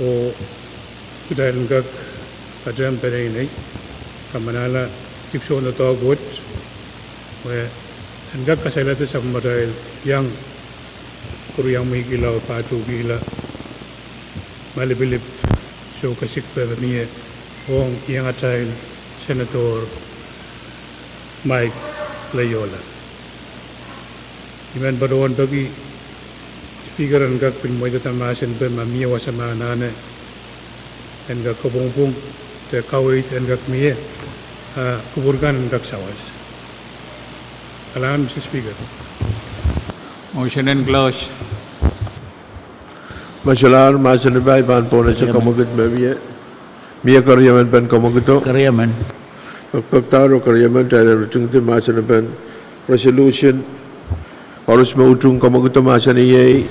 O dahil nagkak kajam pa rin ay kamanala tipso na to agot nagkak kasalata sa marahil yang kuriyang may kilaw pato gila malibilip so kasik pa niya Pwuhng yang atay Senator Mike Loyola. Iman baruan bagi Speaker ang gak pinmoy tatamasin pa mamiyawa sa mga nana ang gak kabungpung te kawit ang gak miya kuburgan ang gak sawas. Kailangan, Mr. Speaker. Motion and close. Masalah masan ba iban po na sa kamagut miya. Miya karyaman pan kamaguto. Kariaman. Pagpagtaro karyaman tayo rutung ti masan ban resolution harus mautung kamaguto masan iyay.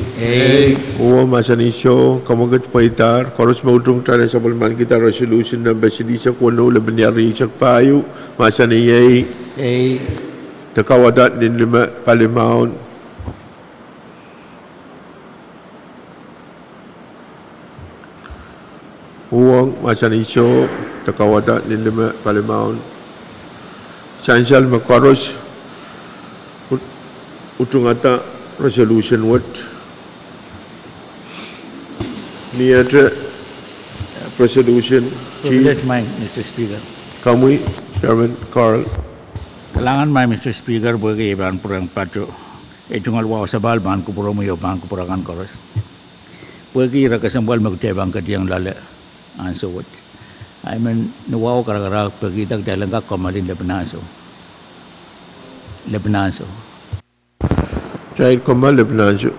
Uwa masan iso kamagut paitar harus mautung tayo sa balman kita resolution na basilisa kuno labinyari isak payo masan iyay. Takawadat din lima palimaon. Pwuhng masan iso takawadat din lima palimaon. Sansal makaros utung ata resolution what niya resolution Privilege mine, Mr. Speaker. kami Chairman Carl. Kailangan may Mr. Speaker bagi iban purang patro. Ito nga luwa sa balban ko puro mo yung bang ko purakan koros. Bagi rakasambal magtebang kadiyang lala. Answer what? I mean, nuwaw karakara bagi dagdalang ka komalin Lebananso. Jahit kamal Lebananso.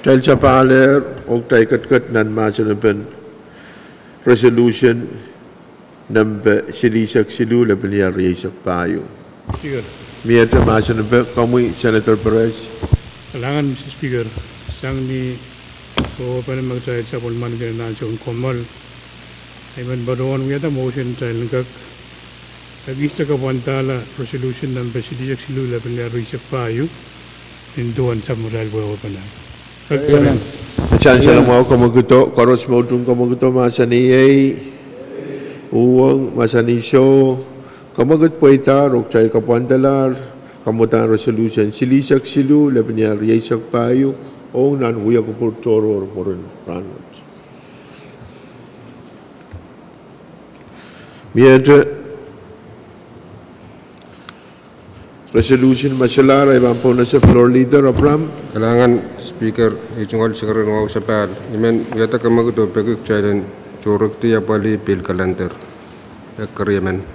Dahil sa paler, o tayo katkat nan masanapan resolution number silisak silu laban niya riyasak payo. Speaker. Miyata masanapan kami Senator Perez. Kailangan, Mr. Speaker, sang ni so pa rin magtayad sa pulman ganyan sa komal. Ay man baruan mo yata motion tayo nagkak nag-isa ka pantala resolution ng Basidiyak Silula Pinlaro sa payo ninduan sa moral buhay pa na. Saan sa mga kamaguto, karos mo itong kamaguto masaniyay, Pwuhng, masanisyo, kamagut po ita, rokchay kapantalar, kamutan resolution, silisak silu, laban niya riyasak payo, o nanhuya ko po toro or moron ranot. Miyata, resolution masalar ay bang po na sa floor leader, Abram? Kailangan Speaker ichungol siguro ng sa pal. Imen yata kamaguto pagik chairen churuk ti apali pil kalender. Ekrimen.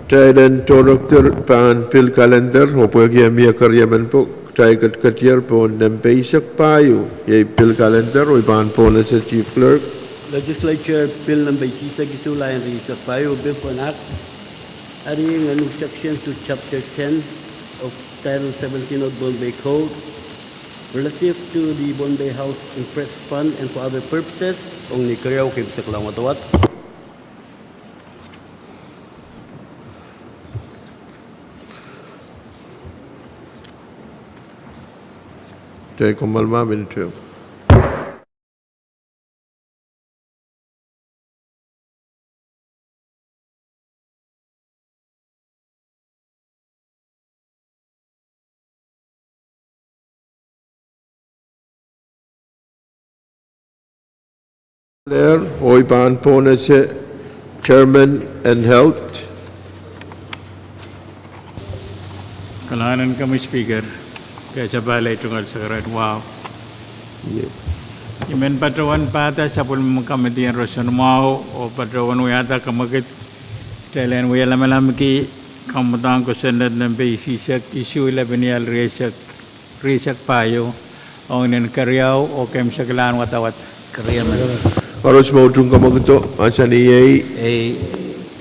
Chairen churuk pan pil kalender mo po yami karyaman po. Chai katyar po ng basic payo. Yay pil kalender o iban po na sa Chief Clerk. Legislature Bill number V6AH Daily Live Broadcasts Bill for an Act adding a new section to Chapter 10 of Title 17 of Pohnpei Code relative to the Pohnpei House Impress Fund and for other purposes. Ong ni Karyaw kay bisa kelang watawat. Chai kumalma minute. There, Oiban Ponese, Chairman and Health. Kailangan kami speaker kaya sa balay tungkol sa karat. Wow. Imen patrawan pata sa pulmong kamitian Rosan Mau o patrawan uyata kamagit telen uyala malam ki kamutang ko senad ng basisak issue labaniyal resak payo o nen karyaw o kem sa kalaan watawat karyaman. Karos mo itong kamaguto, masaniyay,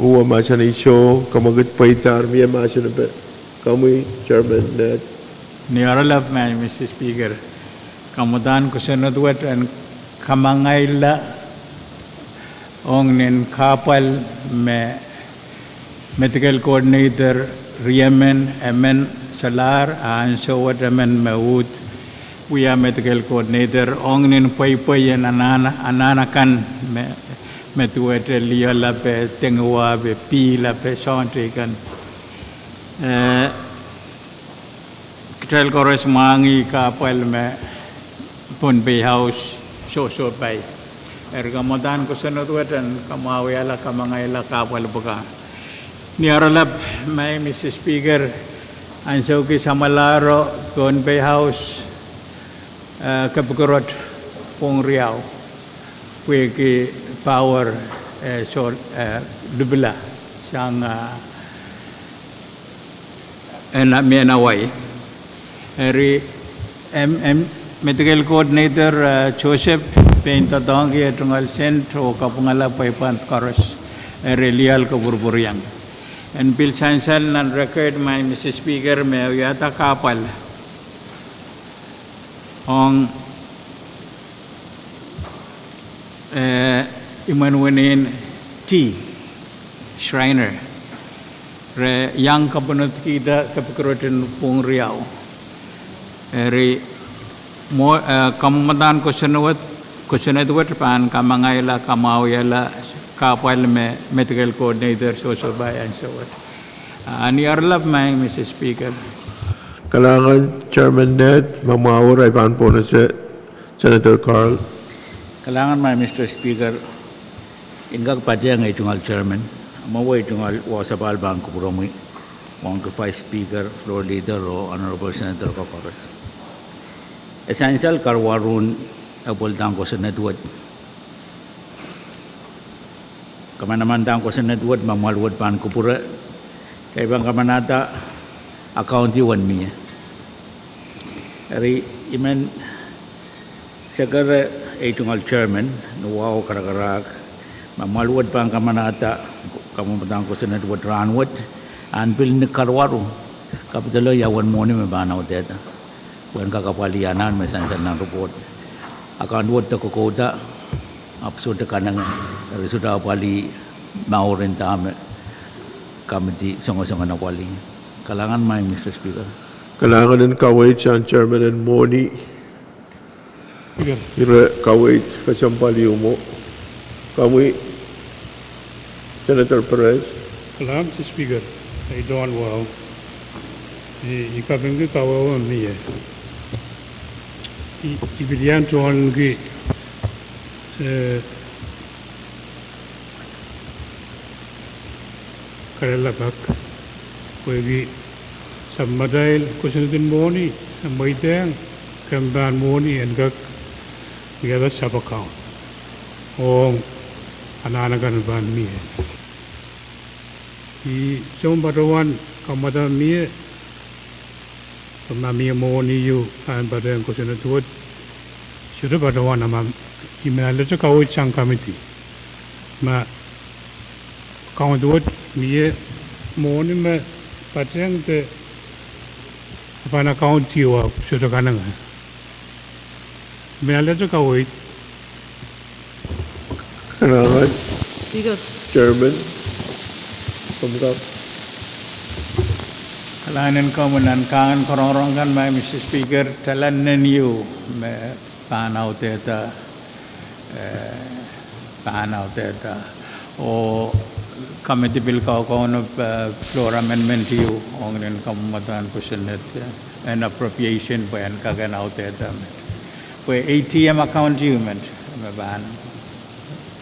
uwa masanisyo, kamagut paitar, miya masanapet. Kami, Chairman, net. Niyaralap man, Mr. Speaker. Kamutan ko sa nadwat ang kamangayla ong nin kapal me medical coordinator Riemen Emen Salar and so what Emen Maud we are medical coordinator ong nin pay yan ananakan me tuwete liya lape tengwa be pi lape sonte kan Kitel kores mangi kapal me Pohnpei House so bay ergamodan ko sa natuwatan kamawala kamangayla kapal buka niaralap may Mr. Speaker ang sauki sa malaro Pohnpei House kapukurot Pwuhng Riau wiki power so dubla sang menaway eri medical coordinator Joseph Painta Dongi atungal sentro kapungala paipan koros relial kaburburian and bill sansal nan record my Mr. Speaker may yata kapal ong Imanuanin T. Schreiner re yang kapunot kita kapikurutin Pwuhng Riau eri mo kamatan ko senawat pan kamangayla kamawala kapal me medical coordinator social by and so on ani arlap may Mr. Speaker Kailangan Chairman net, mamawar ay paan po na si Senator Carl. Kailangan may Mr. Speaker ingag padya nga itungal chairman maway itungal wasabal bang kupuromi mong Vice Speaker floor leader o Honorable Senator Kokoros essential karwarun abultang ko sa network kamanamandang ko sa network mamalwad pan kupura kay bang kamanata account 1 miya eri iman Segera itungal chairman nuwao karakarak maluwad pang kamanata kamu petang ko senat buat ranwat anpil ni karwaru kapitalo yawan moni mebana uteta bukan kakapalianan mesansan nang report akan buat to koda absurd kanang dari sudah pali mau rentame kamiti songo-songo na pali kalangan mai Mr. Speaker. Kailangan ng kawait siya ang chairman and Moni. Ira kawait kasampali mo. Kami Senator Perez. Kalam si Speaker, ay doon wow. Ikabing ki kawawa niya. Ibilian doon ki karelabak. Pwede sa madail ko sinadin Moni, sa maitang kamban Moni and gag together sub-account. O ananagan ban miye. I some batawan kamada miye pamamiya Moni yu and batayan ko sinadin sudah batawan amam imelda sa kawit sang committee. Ma kawit miye Moni ma Pahrek te apa nak account tiwa sudah kanang. Mengalir tu kawit. Kailangan Speaker. chairman. Pumkap. Kalahanan ko menankangan korong-korong kan may Mr. Speaker talanan yu panaw teta o committee bill ko no floor amendment yu ong rin kamatan ko sinet and appropriation po yan kaganaw teta po ATM account yu man maban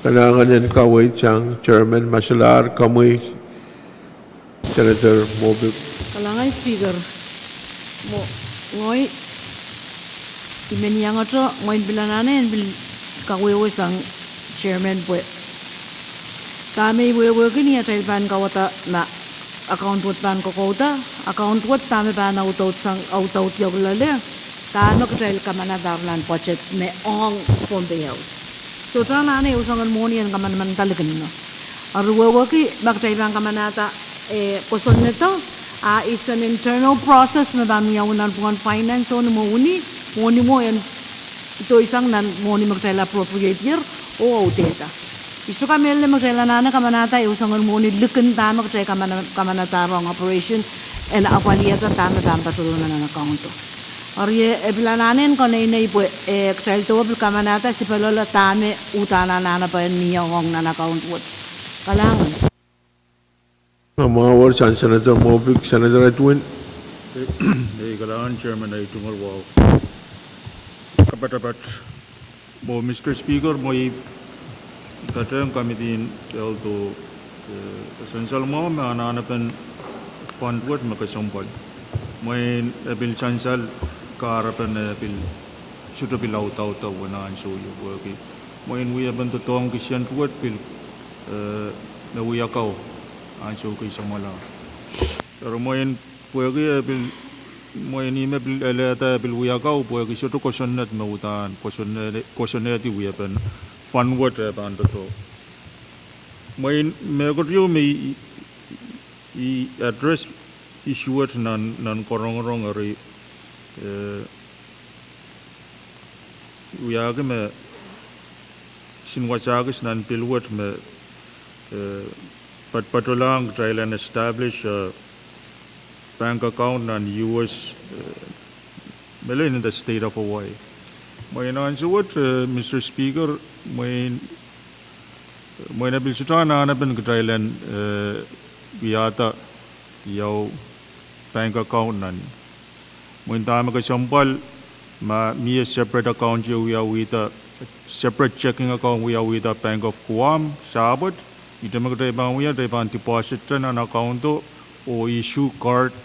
Kailangan ng kawait siyang chairman masalar kami Senator Mobic. Kalangan Speaker, mo ngoy imenyang ato ngoy bilanane bil kawewe sang chairman po. Kami wewe kini atal ban kawata na account wat ban ko kota account wat tame ban autot sang autot yoglale tano katal kamana darlan budget me ong Pohnpei house. So tanane usangan Moni ang kaman man talaga nino. Aru wewe ki baktal ban kamanata koson nito it's an internal process na dami yawan ng finance o Moni mo yan ito isang nan Moni magtala appropriate year o auteta. Isto kami le magtala na kamanata usang Moni lukin tama magtala kamanata wrong operation and apaliyata tama patulunan na account. Ariye ebilananen ko na inay po tel to kamanata si palola tame utana na pa niya ngong na account what. Kalangan. Mga words on Senator Mobic, Senator Edwin. Kailangan Chairman ay tumalwaw. Kapat-kapat mo Mr. Speaker mo katayang committee to essential mo mananapan fundward makasampal. May bil chancel karapan bil sudah bil out wanan so you work. Mo we have to tong kisyan word bil na uyakaw anso kay samala. Pero mo pwede bil mo ime bil eleta bil uyakaw pwede sudah kosyonat mautan kosyonat di weapon fundward ban to. Mo megoryo may I address issue at nan korong ari uyag me sinwachagis nan pilwat me patulang Thailand establish a bank account nan US in the state of Hawaii. May answer what Mr. Speaker may nabil sutan na ben Thailand biata yaw bank account nan mo tama ka sampal ma mi separate account you we are with a separate checking account we are with a Bank of Pwuhng sabot ito magdayban we are dayban deposit na account o issue card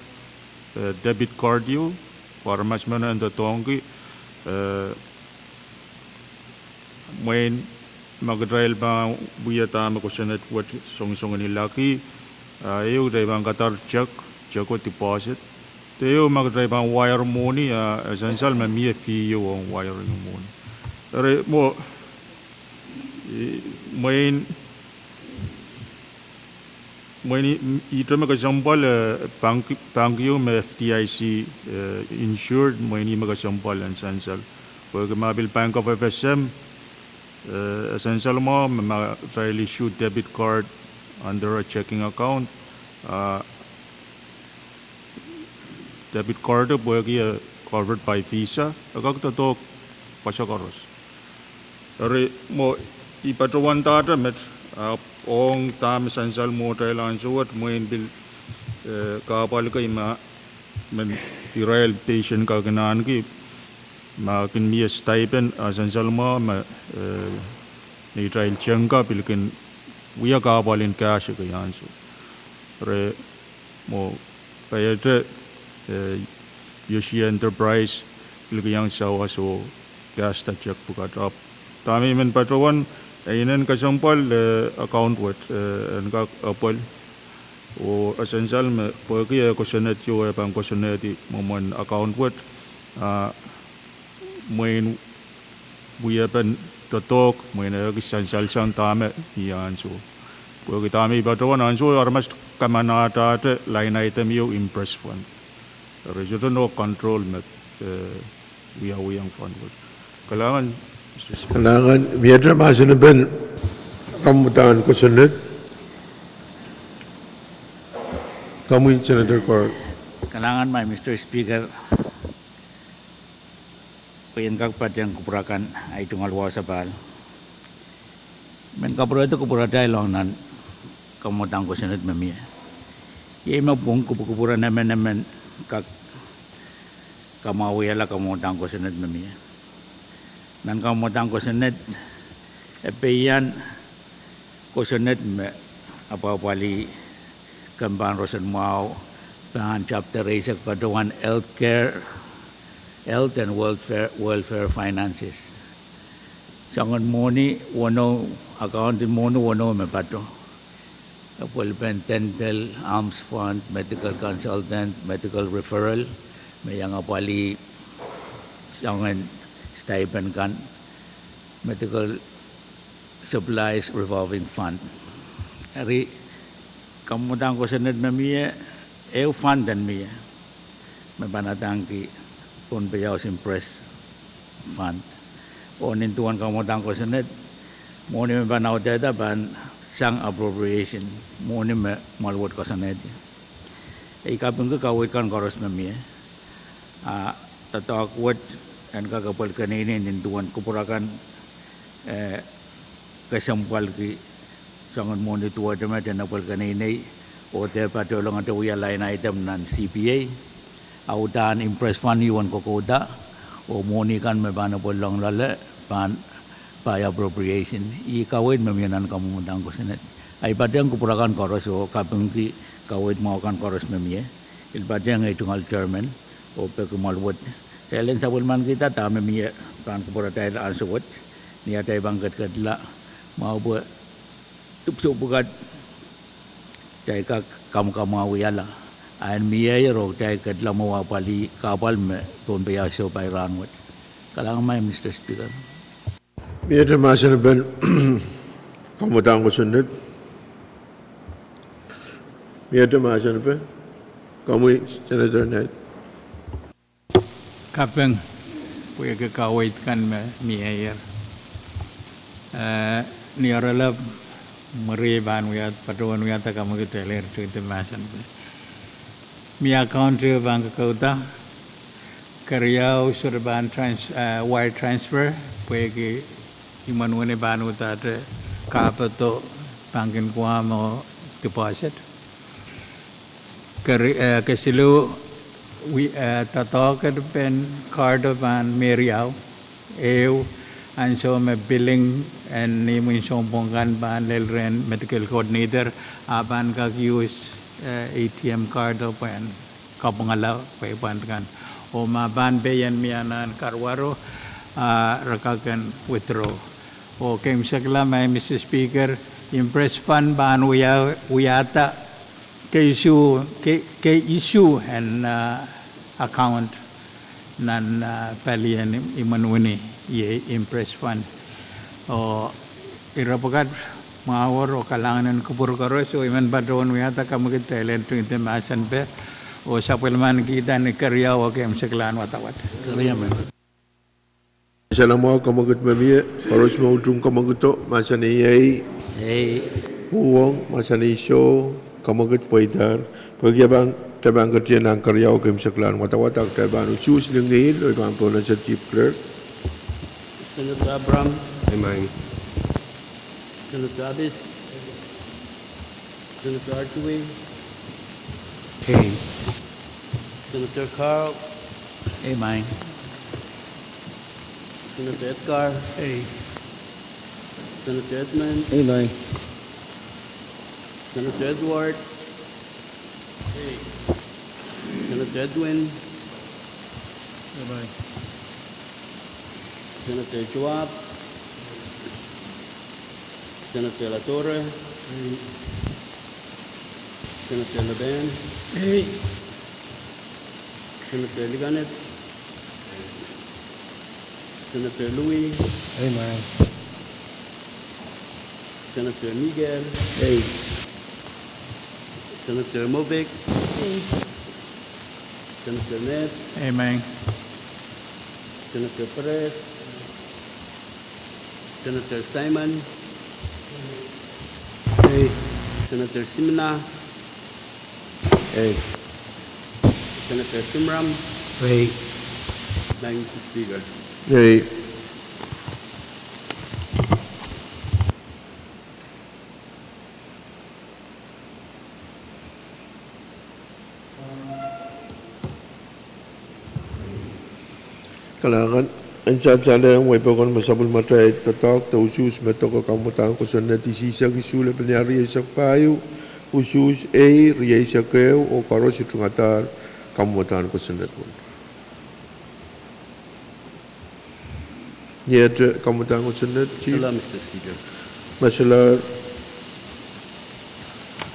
debit card you para mas mana anda tongi when magdrail ba buya tama ko sinet what song ni laki ayo dayban katar check ko deposit tayo magdayban wire money essential ma mi fee yo on wire money Are mo main ito magasampal bank yung FDIC insured main magasampal ang essential. Pag mabil bank of FSM essential mo trial issue debit card under a checking account. Debit card pag covered by Visa. Agak to pasakaros. Are mo ipatawan tata met Pwuhng tam essential mo trial ansuat mo in bil kapal ka ima men trial patient ka ganan ki makin mi stipend essential mo ni trial changka pilkin wiya kapal in cash ka yansu re mo payete Yoshi Enterprise pilkin yang sawa so gas ta check buka drop tami men patrawan Ainan kasampal account what enka apal o essential me pagi questionnaire yo pang questionnaire di momon account what main we pen to talk main essential sang tame yan so pagi tame batawan anso armas kamanata te line item yo impress fund rejoto no control me we are yang fund kailangan biarlah masa naben kamu tahan kusunat kamu Senator Court. Kalangan mai Mr. Speaker payangkak yang kupurakan ay tungal wasabal men kapura itu kupura dialog nan kamu tangko senat memia ye mapung kupura nemen kak kamawi ala kamu tangko senat memia nan kamu tangko senet epeyan ko senet me apa wali kembang rosen mau bahan chapter raise Kadkadaur health and welfare finances sangon moni wono account mono wono me pato apol pen dental arms fund medical consultant medical referral me yang apali sangon stipend kan medical supplies revolving fund. Ari kamu tangko senat memia fund dan mia mebanatang ki Pohnpei impress fund. Onin tuan kamu tangko senat moni mebanau data ban sang appropriation moni me malwat ko senat. Kapung ke kawit kan koros memia. Tatak wat dan kakapal kaninin tuan kupurakan kasampal ki sangat moni tua demat dan apal kaninai o te patolong atau ya line item nan CPA au dan impress fund yuan kokoda o moni kan mebana polong lale pan by appropriation I kawit memianan kamu mundang ko senet ai padang kupurakan koros o kapung ki kawit mau kan koros memia il padang ai tungal chairman o pe kumalwat Kailan sa bulman kita tama miya pan kupura tayo ansawat niya tayo bangkat kadla mau buat tupso bukat tayo ka kamu awiyala ayan miya yaro tayo kadla mawapali kapal me Pohnpei so by ranwat kalangan may Mr. Speaker. Biarlah masa naben kamu tangko sunod biarlah masa naben kamu Senator Knight. Kapeng puya ke kawait kan mi air ni orala meriban wiat paduan wiat kamu kita ler tu masan mi account bank kauta karyau surban wire transfer puya ke iman wane banu ta kapato bankin kwa mo deposit kesilu tato ka pen card ban meriau and so me billing and ni mo sombongan ban lelren medical coordinator aban ka use ATM card pen kapangalaw pa pan kan o maban bayan mianan karwaro rakakan withdraw o kem sakla may Mr. Speaker impress fund ban uyata ke issue and account nan palian imanuni ye impress fan o irapagat mawar o kalangan kubur karos o iman badron wiata kamu kita talent itu masan pe o sapelman kita ni karya o kem seklan watawat karya men Assalamualaikum kamagut mamie harus mau ujung kamaguto masa ni yai Pwuhng masa ni show kamagut poitar bagi abang tabang kerja nang karya o kem seklan watawatak tabang usus lengin oi bang pona chief clerk Senator Abraham, Amen. Senator Addis, Senator Archway, Senator Carl, Amen. Senator Edgar, Senator Edmund, Amen. Senator Edward, Senator Edwin, Senator Joab, Senator La Torre, Senator Laban, Senator Liganet, Senator Louis, Senator Miguel, Senator Movic, Senator Ned, amen Senator Pahrek, Senator Simon, Senator Simna, Senator Simram, Mr. Speaker. yai kalangan Ensan sana way pokon masabul matay tatak ta usus metoko kamutan ko sa natisisa kisula penyari isak payu usus ria isakeu o karos itungatar kamutan ko sa netun. Yet kamutan ko sa net Salam, Mr. Speaker. masalah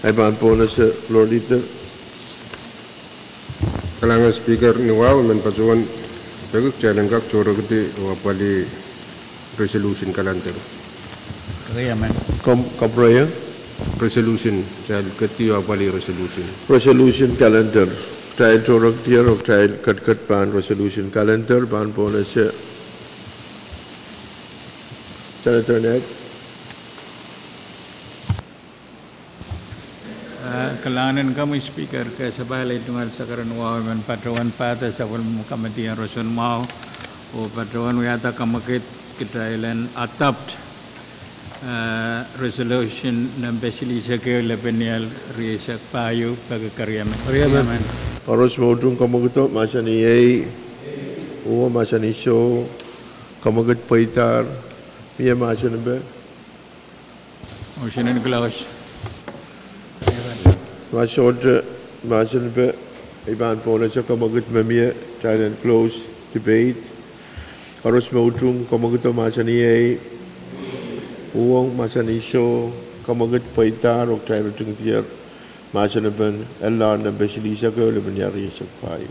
ay ban po na sa floor leader. Kalangan speaker ni wow men pasuan paguk challenge kak choro gede wapali resolution kalanter Karya men. Kapraya resolution chal keti wapali resolution resolution calendar trial chorok tiar of trial kat pan resolution calendar ban po na sa Senator Ned. Kelangan kami speaker ke sebalai tunggal sakaran wau men patrawan pada sabun kamati yang rosun mau o patrawan wiata kamakit kita ilan adopt resolution number sili sakeu lepenial risak payu bagi karya men Harus maudung kamaguto masa ni yai o masa ni show kamagut paitar piya masa nabe motion and close masa nabe iban po na sa kamagut mamia trial and close debate. Harus maudung kamaguto masa ni yai uang masa ni show kamagut paitar o trial and tiar masa naben Allah nabe sili sakeu lepenial risak payu.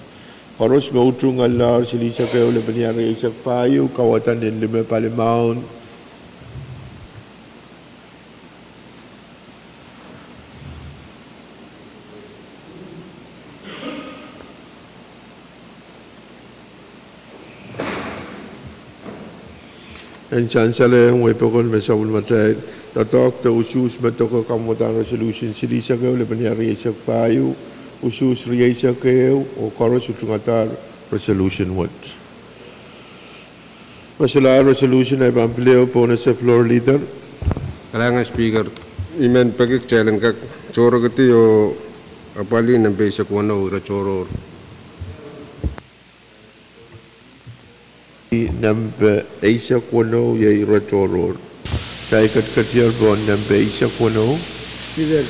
Harus maudung Allah sili sakeu lepenial risak payu kawatan din lima Parliament. Ensan sale way pokon mesawul matay tatok ta usus metoko kamutan resolution sili sakeu lepenial risak payu usus risak sakeu o koros utungatar resolution what. Masalah resolution ay pampleo po na sa floor leader. kalangan speaker imen paguk challenge kak choro gede yo apali nambe isak wano ura choro Number Asia Kuno yai Ratoror. Saya kat bon number Asia Kuno. Speaker.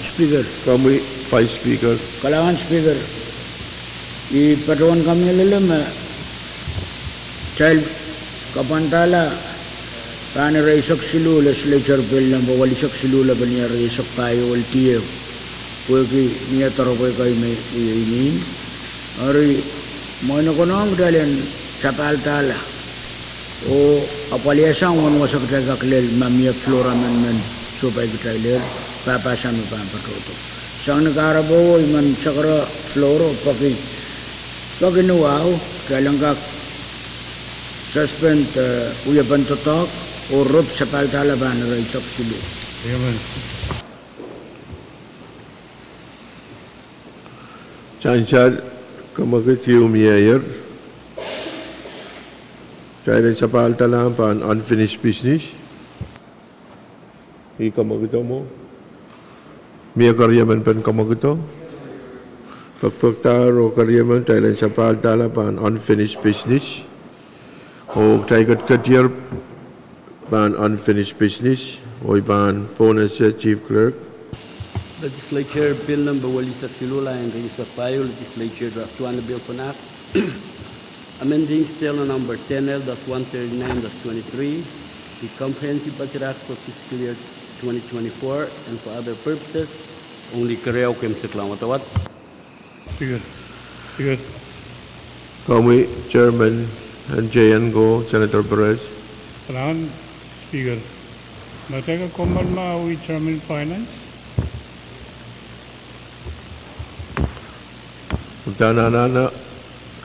Speaker. Kami Vice Speaker. Kalangan Speaker. Di patrawan kami lelem child kapantala Rani Raisak Silu Legislature Bill number Walisak Silu Labanya Raisak Payo Waltiyo Pwuhng niya taro po kayo may iinin. Ari, mo na ko nang dalian sapal tala. O apaliasang wan wasak taga klel mamia flora men supaya kita ler papasan pa patoto. Sang nagarabo iman sakara floro pagi nuaw kalangkak suspend uyaban totok o rup sapal tala ban rai sok silu. Amen. Chansal kamagitiu miayer. Kaya sa paaltalaan pa unfinished business. Kamagito mo. Mia karyaman pan kamagito. Pagpagtaro karyaman tayo sa paaltala pa unfinished business. O tayo katyar pa unfinished business. O iban po na siya Chief Clerk. Legislature Bill number Walisa Silula and Risa Payo, Legislature Draft 1 Bill Panak, amending still number 10L-139-23, the Comprehensive Budget Act for fiscal year 2024 and for other purposes, only Kareo Kim Siklang Watawat. Speaker. Kami, Chairman, and JN Go, Senator Perez. Salamat, Speaker. Mateka komal maawi Chairman Finance. Nana,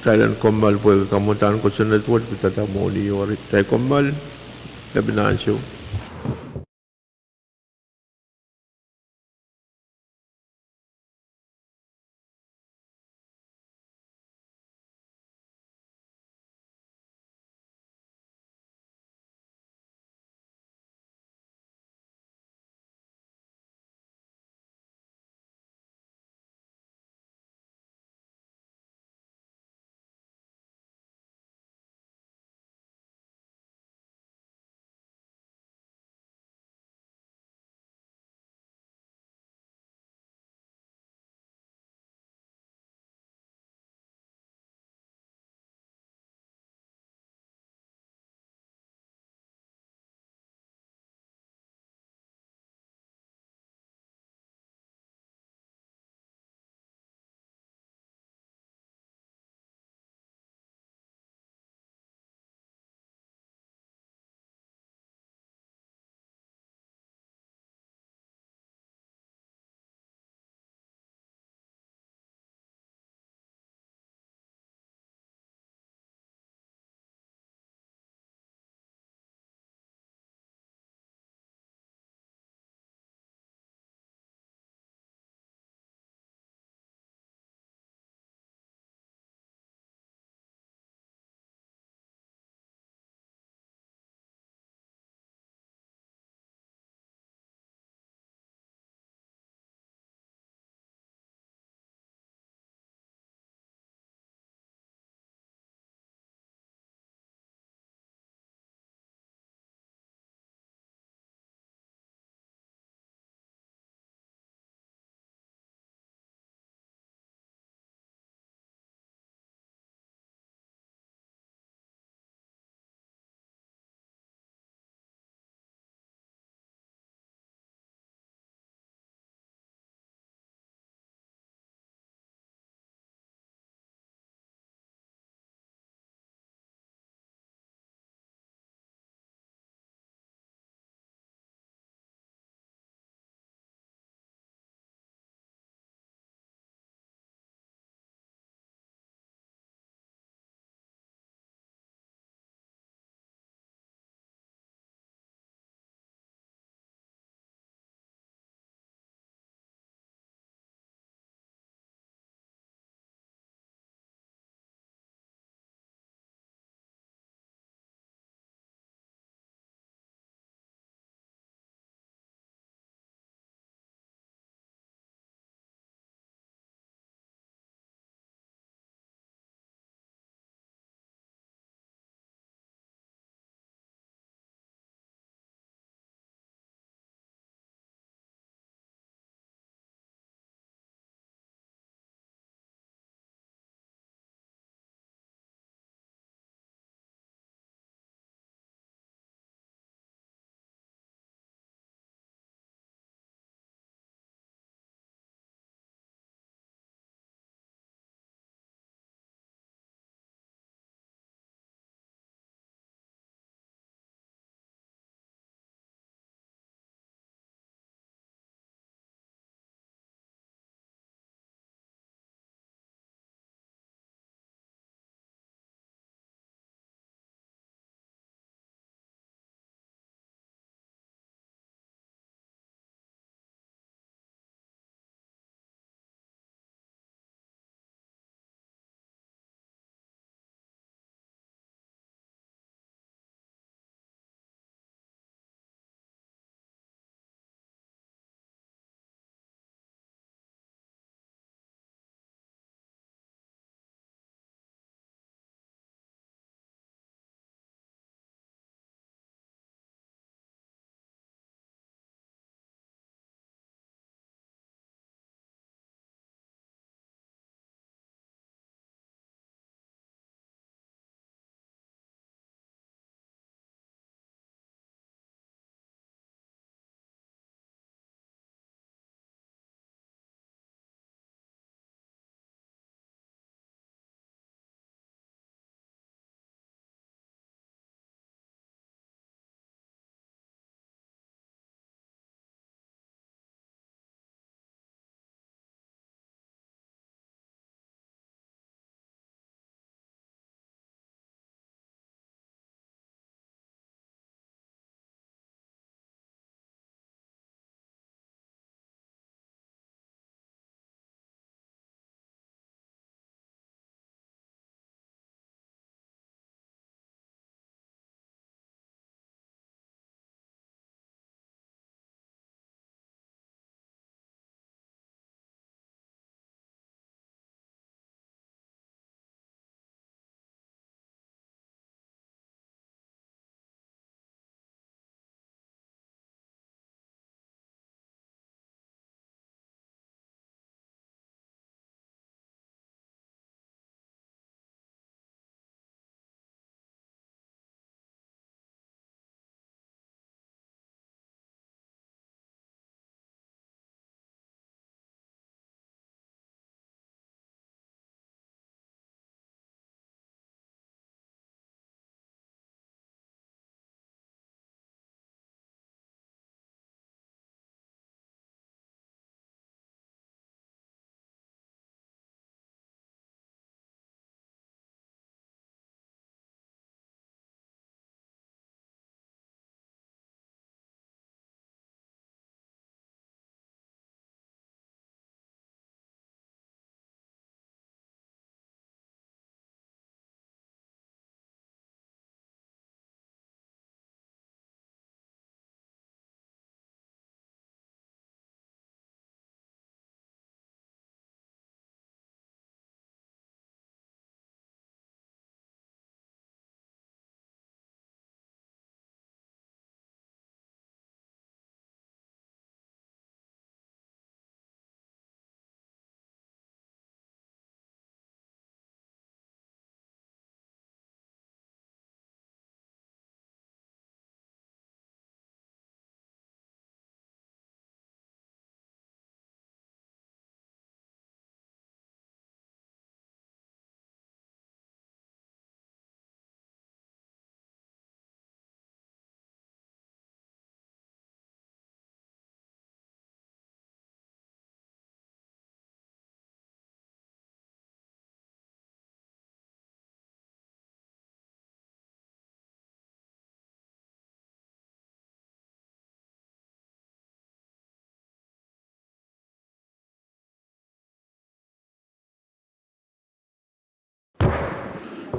kailan komal po kamutan ko sa network, kita mo ni Yori. Kaya komal, labinansyo.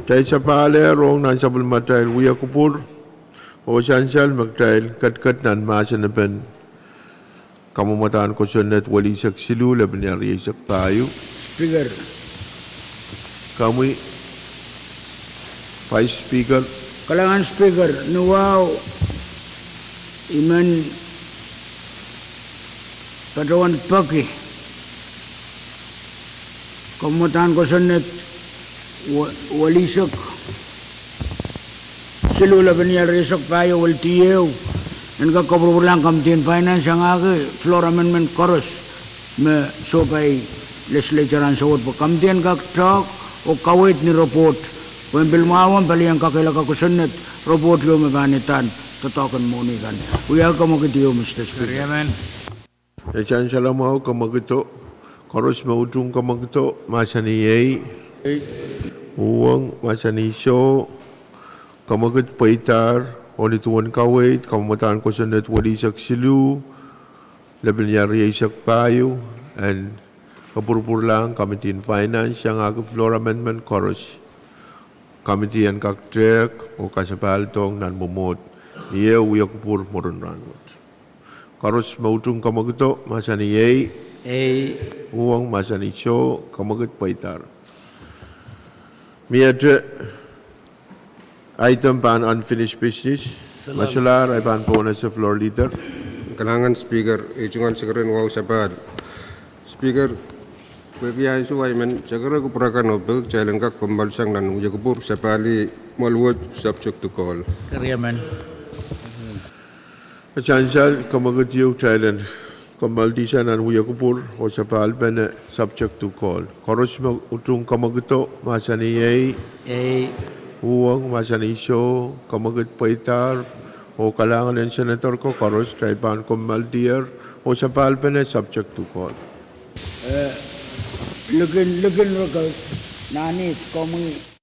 Tay sa pale rong nan sabul matail wiya kupur o sansal magtail kat nan masa na pen kamumatan ko sunet wali sak silu laban yari sak tayo Speaker, kami Vice Speaker kalangan Speaker, nuwaw iman Patrawan pagi kemutan ko sunet walisak silula banyal resok payo wal tiyew en ka kabrulang kamtin finance ang ake floor amendment chorus me sopay legislature ang sawat po kamtin ka truck o kawit ni report pembil mawam bali ang kakila ka kusunet report yo me banitan totokan mo ni kan uya ka mo kitiyo Mr. Speaker. Echan salamau kamagito koros maudung kamagito masaniyay Pwuhng masanisyo kamagit paitar onituan kawit kamatan ko sunet wali sak silu laban yari sak payo and kapurpur lang Committee Finance yang aga floor amendment chorus Committee and kaktrek o kasapal tong nan bumot iya uyak pur moron rangot chorus maudung kamagito masaniyay Pwuhng masanisyo kamagit paitar Miadre item ban unfinished business. Masalar ay ban po na sa floor leader. Kalangan Speaker, ijungan sekarang wow sabar. Speaker, bagi isu ay men sekarang kupurakan obek jalan kak pembalsang dan uja kupur sapali malwat subject to call. Kariaman. Chansal kamagatiyo Thailand. Kamaldisan ang uja kupur o sapal bene subject to call. Koros utung kamagito masaniyay. Pwuhng masanisyo kamagit paitar o kalangan ng senator ko koros traiban kamaldier o sapal bene subject to call. Lugin rokal nanit komungi